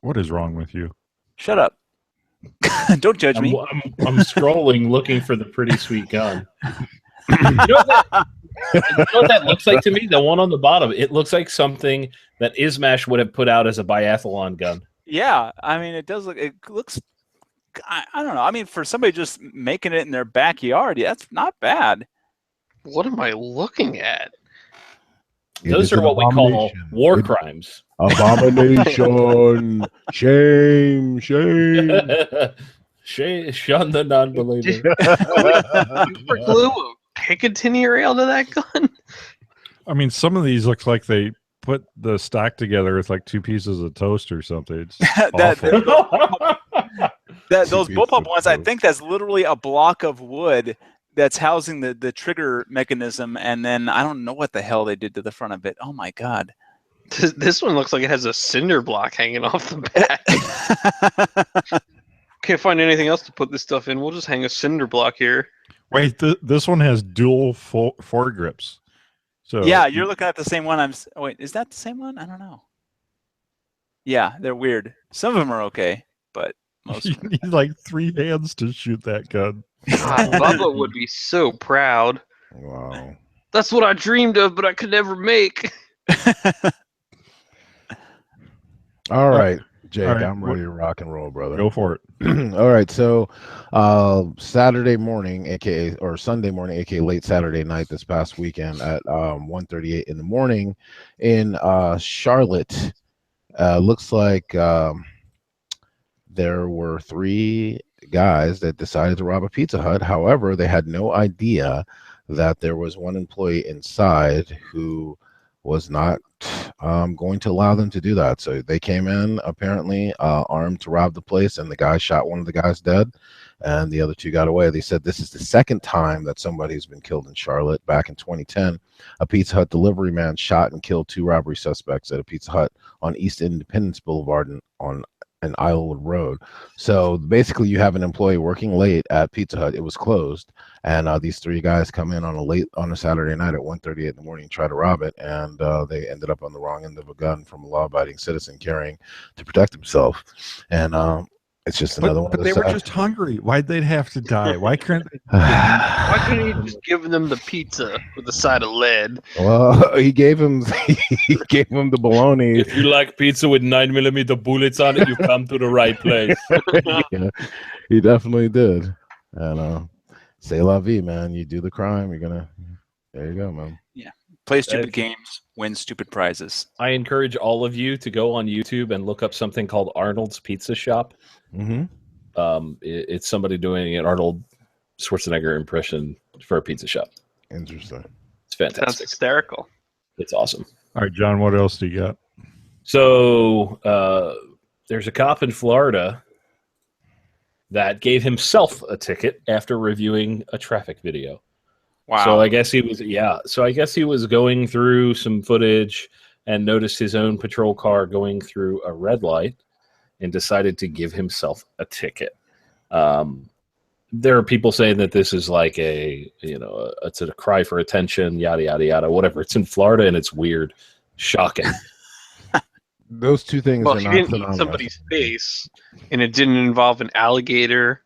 What is wrong with you? Shut up. Don't judge me. I'm scrolling looking for the pretty sweet gun. You know what that looks like to me? The one on the bottom. It looks like something that Ismash would have put out as a biathlon gun. Yeah, I mean, it does look. It looks. I don't know. I mean, for somebody just making it in their backyard, yeah, that's not bad. What am I looking at? Those are what we call war crimes. Abomination. Shame. Shun the non-believer. Super glue a Picatinny rail to that gun? I mean, some of these look like they put the stock together with like two pieces of toast or something. It's awful. Those bullpup ones, I think that's literally a block of wood that's housing the trigger mechanism, and then I don't know what the hell they did to the front of it. Oh my god. This one looks like it has a cinder block hanging off the back. Can't find anything else to put this stuff in. We'll just hang a cinder block here. Wait, this one has dual foregrips. So yeah, you're looking at the same one. Wait, is that the same one? I don't know. Yeah, they're weird. Some of them are okay, but most you need like 3 hands to shoot that gun. God, Bubba would be so proud. Wow. That's what I dreamed of, but I could never make. All right, Jake, all right. I'm ready to rock and roll, brother. Go for it. All right, so Saturday morning, aka or Sunday morning, aka late Saturday night this past weekend at 1:38 in the morning in Charlotte, looks like there were 3 guys that decided to rob a Pizza Hut. However, they had no idea that there was one employee inside who was not going to allow them to do that. So they came in apparently armed to rob the place, and the guy shot one of the guys dead, and the other 2 got away. They said this is the second time that somebody's been killed in Charlotte. Back in 2010, a Pizza Hut delivery man shot and killed 2 robbery suspects at a Pizza Hut on East Independence Boulevard on an Islewood Road. So basically, you have an employee working late at Pizza Hut. It was closed, and these 3 guys come in on a Saturday night at 1:38 in the morning and try to rob it, and they ended up on the wrong end of a gun from a law-abiding citizen carrying to protect himself. And it's just another one. But they were just hungry. Why'd they have to die? Why couldn't they? Why couldn't he just give them the pizza with a side of lead? Well, he gave him the bologna. If you like pizza with 9mm bullets on it, you come to the right place. Yeah, he definitely did. And c'est la vie, man. You do the crime, there you go, man. Yeah. Play stupid games, win stupid prizes. I encourage all of you to go on YouTube and look up something called Arnold's Pizza Shop. Mm-hmm. It's somebody doing an Arnold Schwarzenegger impression for a pizza shop. Interesting. It's fantastic. Sounds hysterical. It's awesome. All right, John, what else do you got? So there's a cop in Florida that gave himself a ticket after reviewing a traffic video. Wow. So I guess he was going through some footage and noticed his own patrol car going through a red light and decided to give himself a ticket. There are people saying that this is like it's a cry for attention, yada, yada, yada, whatever. It's in Florida and it's weird, shocking. Those 2 things Well, are he not didn't eat synonymous. somebody's face, and it didn't involve an alligator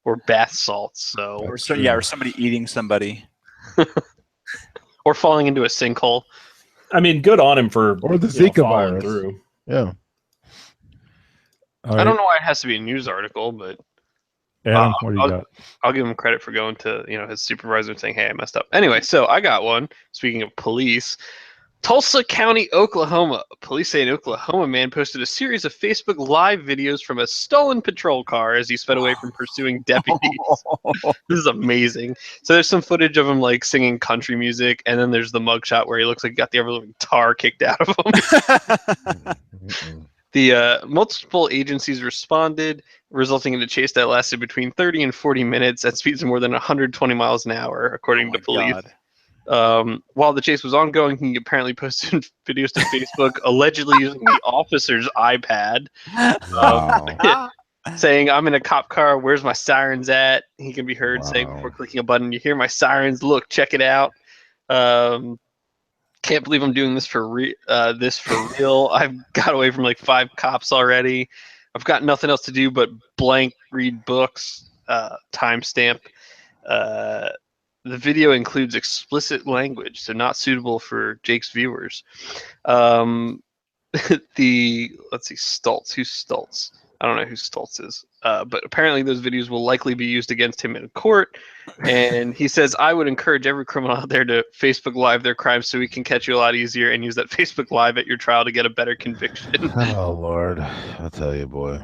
or bath salts. Or somebody eating somebody. Or falling into a sinkhole. I mean, good on him for Or the you know, Zika following virus. through. Yeah. All I don't right, know why it has to be a news article, but Adam, what do you got? I'll give him credit for going to his supervisor and saying, "Hey, I messed up." Anyway, so I got one. Speaking of police, Tulsa County, Oklahoma. Police say an Oklahoma man posted a series of Facebook Live videos from a stolen patrol car as he sped away from pursuing deputies. This is amazing. So there's some footage of him like singing country music, and then there's the mugshot where he looks like he got the ever-living tar kicked out of him. Mm-mm. The multiple agencies responded, resulting in a chase that lasted between 30 and 40 minutes at speeds of more than 120 miles an hour, according to police. While the chase was ongoing, he apparently posted videos to Facebook, allegedly using the officer's iPad, Wow. saying, "I'm in a cop car. Where's my sirens at?" He can be heard saying Wow. before clicking a button, "You hear my sirens? Look, check it out." Can't believe I'm doing this for real. I've got away from like 5 cops already. I've got nothing else to do but blank read books. Timestamp. The video includes explicit language, so not suitable for Jake's viewers. Let's see, Stultz. Who's Stultz? I don't know who Stultz is. But apparently those videos will likely be used against him in court. And he says, "I would encourage every criminal out there to Facebook Live their crimes so we can catch you a lot easier and use that Facebook Live at your trial to get a better conviction." Oh Lord, I'll tell you, boy.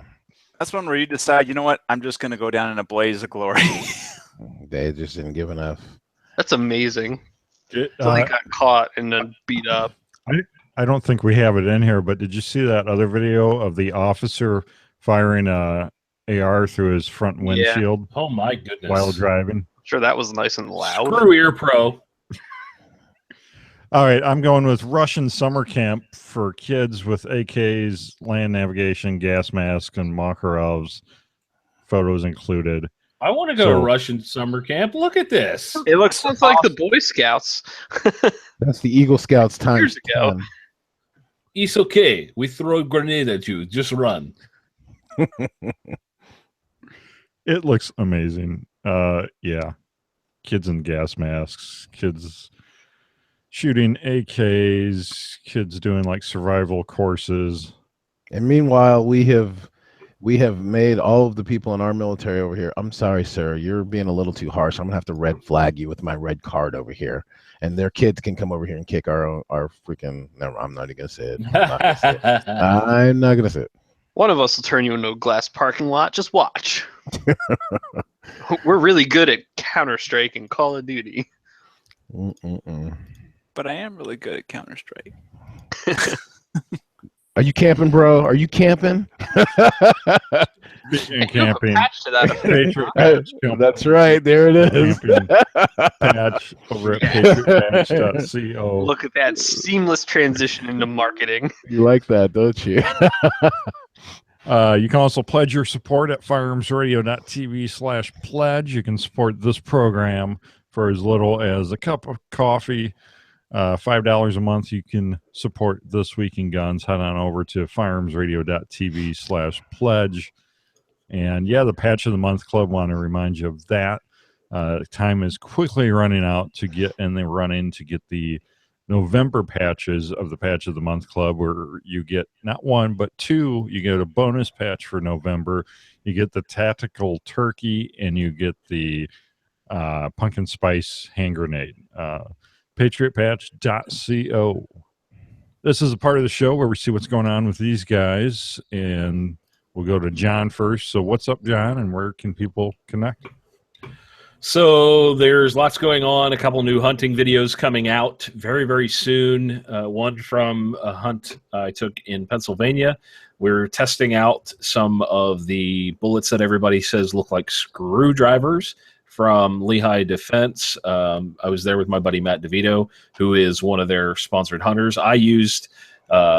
That's one where you decide, you know what? I'm just going to go down in a blaze of glory. They just didn't give enough. That's amazing. So he got caught and then beat up. I don't think we have it in here, but did you see that other video of the officer firing a AR through his front windshield Oh my goodness! while driving? Sure, that was nice and loud. Screw Ear Pro. All right, I'm going with Russian summer camp for kids with AKs, land navigation, gas masks, and Makarovs. Photos included. I want to go to Russian summer camp. Look at this. It looks like the Boy Scouts. That's the Eagle Scouts times Years ago. 10. It's okay. We throw a grenade at you. Just run. It looks amazing. Yeah. Kids in gas masks, kids shooting AKs, kids doing like survival courses. And meanwhile, we have made all of the people in our military over here. I'm sorry, sir, you're being a little too harsh. I'm gonna have to red flag you with my red card over here. And their kids can come over here and kick our freaking. Never, I'm not even gonna say it. I'm not gonna say it. One of us will turn you into a glass parking lot. Just watch. We're really good at Counter-Strike and Call of Duty. But I am really good at Counter-Strike. Are you camping, bro? Are you camping? Camping. Patch to that. Patriot patch. That's right. There it is. Camping patch over at patriotpatch.co. Look at that seamless transition into marketing. You like that, don't you? You can also pledge your support at firearmsradio.tv/pledge. You can support this program for as little as a cup of coffee. $5 a month. You can support This Week in Guns. Head on over to firearmsradio.tv/pledge. And yeah, the Patch of the Month Club, want to remind you of that. Time is quickly running out to get in the run-in to get the November patches of the Patch of the Month Club, where you get not one but 2. You get a bonus patch for November. You get the tactical turkey, and you get the pumpkin spice hand grenade. patriotpatch.co. This is a part of the show where we see what's going on with these guys, and we'll go to John first. So what's up, John, and where can people connect? So there's lots going on. A couple new hunting videos coming out very, very soon. One from a hunt I took in Pennsylvania. We're testing out some of the bullets that everybody says look like screwdrivers from Lehigh Defense. I was there with my buddy Matt DeVito, who is one of their sponsored hunters. I used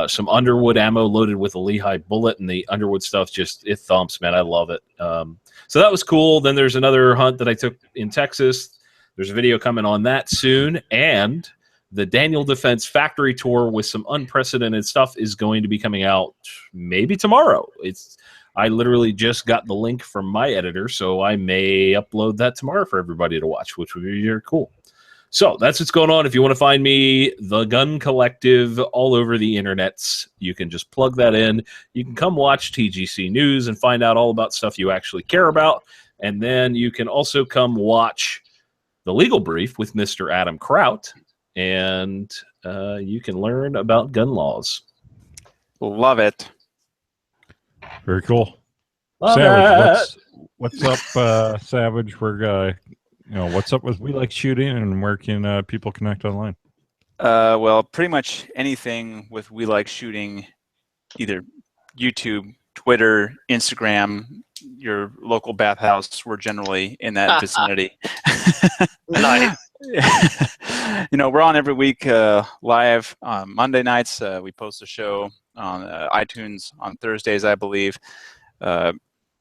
some Underwood ammo loaded with a Lehigh bullet, and the Underwood stuff it thumps, man. I love it. So that was cool. Then there's another hunt that I took in Texas. There's a video coming on that soon, and the Daniel Defense factory tour with some unprecedented stuff is going to be coming out maybe tomorrow. I literally just got the link from my editor, so I may upload that tomorrow for everybody to watch, which would be very cool. So that's what's going on. If you want to find me, The Gun Collective, all over the internets, you can just plug that in. You can come watch TGC News and find out all about stuff you actually care about. And then you can also come watch The Legal Brief with Mr. Adam Kraut, and you can learn about gun laws. Love it. Very cool. Love Savage, it. what's up, Savage? We're what's up with We Like Shooting, and where can people connect online? Well, pretty much anything with We Like Shooting, either YouTube, Twitter, Instagram, your local bathhouse. We're generally in that vicinity. Nice. We're on every week live on Monday nights. We post a show on iTunes on Thursdays, I believe.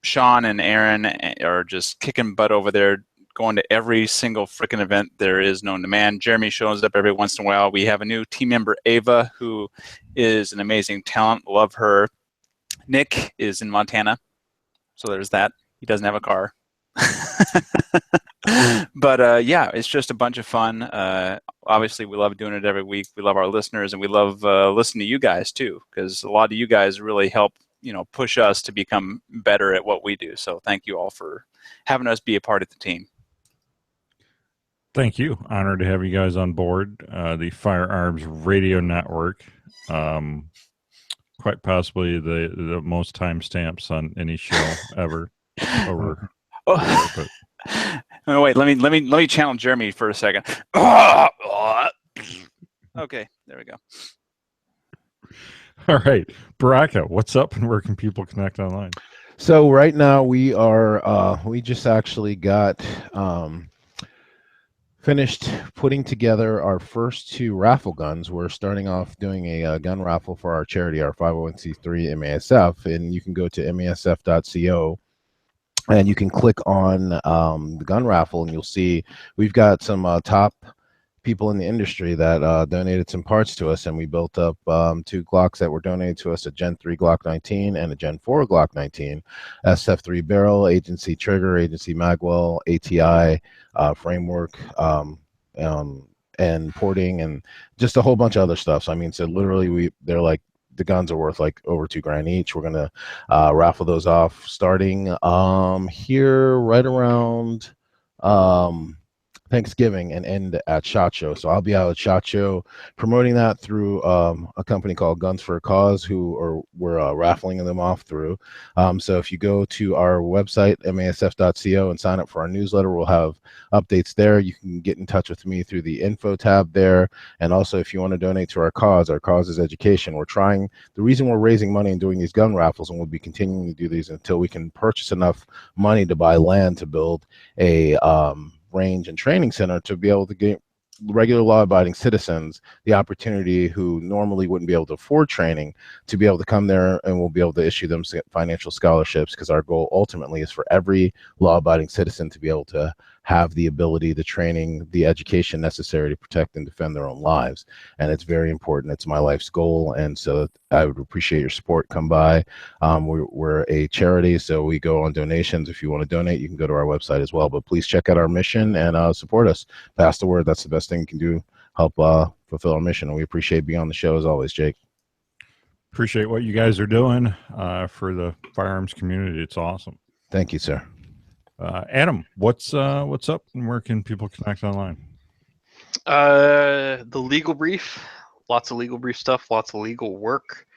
Sean and Aaron are just kicking butt over there, going to every single freaking event there is known to man. Jeremy shows up every once in a while. We have a new team member, Ava, who is an amazing talent. Love her. Nick is in Montana, so there's that. He doesn't have a car. But yeah, it's just a bunch of fun. Obviously, we love doing it every week. We love our listeners, and we love listening to you guys too, because a lot of you guys really help, push us to become better at what we do. So thank you all for having us be a part of the team. Thank you. Honored to have you guys on board the Firearms Radio Network. Quite possibly the most timestamps on any show ever. Over. Oh, wait, let me channel Jeremy for a second. Okay, there we go. All right, Baraka, what's up, and where can people connect online? So right now we are we just actually got finished putting together our first 2 raffle guns. We're starting off doing a gun raffle for our charity, our 501c3 MASF, and you can go to masf.co and you can click on the gun raffle, and you'll see we've got some top people in the industry that donated some parts to us, and we built up 2 Glocks that were donated to us, a Gen 3 Glock 19 and a Gen 4 Glock 19, SF3 barrel, agency trigger, agency magwell, ATI framework, and porting, and just a whole bunch of other stuff. So I mean, so literally they're like, the guns are worth like over $2,000 each. We're gonna raffle those off starting here right around Thanksgiving and end at SHOT Show. So I'll be out at SHOT Show promoting that through a company called Guns for a Cause, we're raffling them off through. So if you go to our website, masf.co, and sign up for our newsletter, we'll have updates there. You can get in touch with me through the info tab there. And also, if you want to donate to our cause is education. The reason we're raising money and doing these gun raffles, and we'll be continuing to do these until we can purchase enough money to buy land to build a range and training center, to be able to get regular law-abiding citizens the opportunity who normally wouldn't be able to afford training to be able to come there, and we'll be able to issue them financial scholarships, because our goal ultimately is for every law-abiding citizen to be able to have the ability, the training, the education necessary to protect and defend their own lives. And it's very important. It's my life's goal, and so I would appreciate your support. Come by. We're a charity, so we go on donations. If you want to donate, you can go to our website as well, but please check out our mission and support us. Pass the word. That's the best thing you can do. Help fulfill our mission, and we appreciate being on the show as always, Jake. Appreciate what you guys are doing for the firearms community. It's awesome. Thank you, sir. Adam, what's up, and where can people connect online? The legal brief, lots of legal brief stuff, lots of legal work,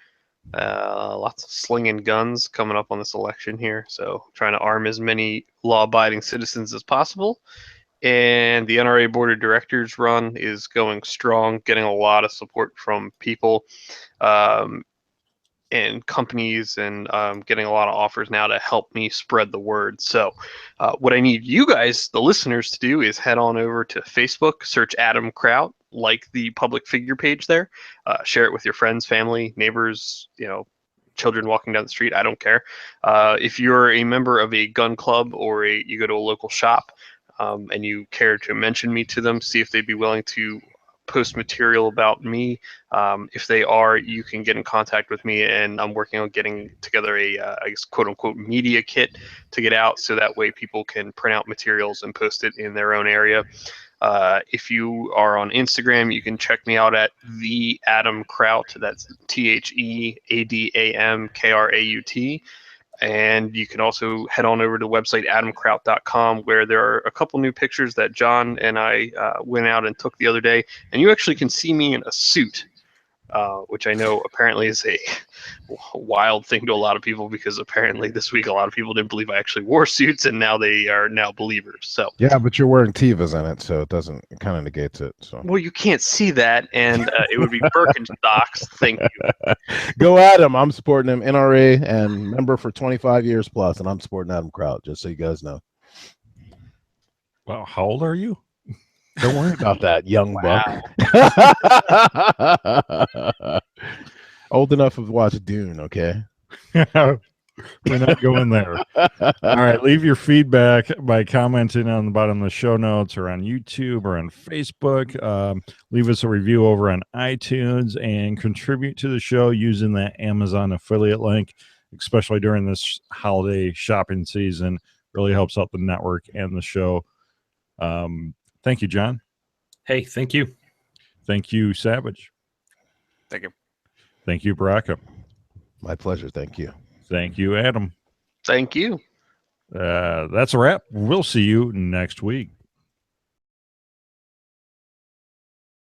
lots of slinging guns coming up on this election here. So trying to arm as many law-abiding citizens as possible. And the NRA Board of Directors run is going strong, getting a lot of support from people and companies, and getting a lot of offers now to help me spread the word. So what I need you guys, the listeners, to do is head on over to Facebook, search Adam Kraut, like the public figure page there, share it with your friends, family, neighbors, children walking down the street. I don't care. If you're a member of a gun club or you go to a local shop and you care to mention me to them, see if they'd be willing to post material about me. If they are, you can get in contact with me, and I'm working on getting together a I guess, quote unquote media kit to get out, so that way people can print out materials and post it in their own area. If you are on Instagram, you can check me out at the Adam Kraut. That's TheAdamKraut. And you can also head on over to the website adamkraut.com, where there are a couple new pictures that John and I went out and took the other day. And you actually can see me in a suit, which I know apparently is a wild thing to a lot of people, because apparently this week a lot of people didn't believe I actually wore suits, and now they are now believers. So Yeah, but you're wearing Tevas in it, so it kind of negates it. So well, you can't see that, and it would be Birkenstocks. Thank you. go Adam. I'm supporting him, NRA and member for 25 years plus, and I'm supporting Adam Kraut, just so you guys know. Wow, how old are you? Don't worry about that, young buck. Old enough to watch Dune, okay? We're not going there. All right, leave your feedback by commenting on the bottom of the show notes, or on YouTube, or on Facebook. Leave us a review over on iTunes, and contribute to the show using that Amazon affiliate link, especially during this holiday shopping season. Really helps out the network and the show. Thank you, John. Hey, thank you. Thank you, Savage. Thank you. Thank you, Baraka. My pleasure. Thank you. Thank you, Adam. Thank you. That's a wrap. We'll see you next week.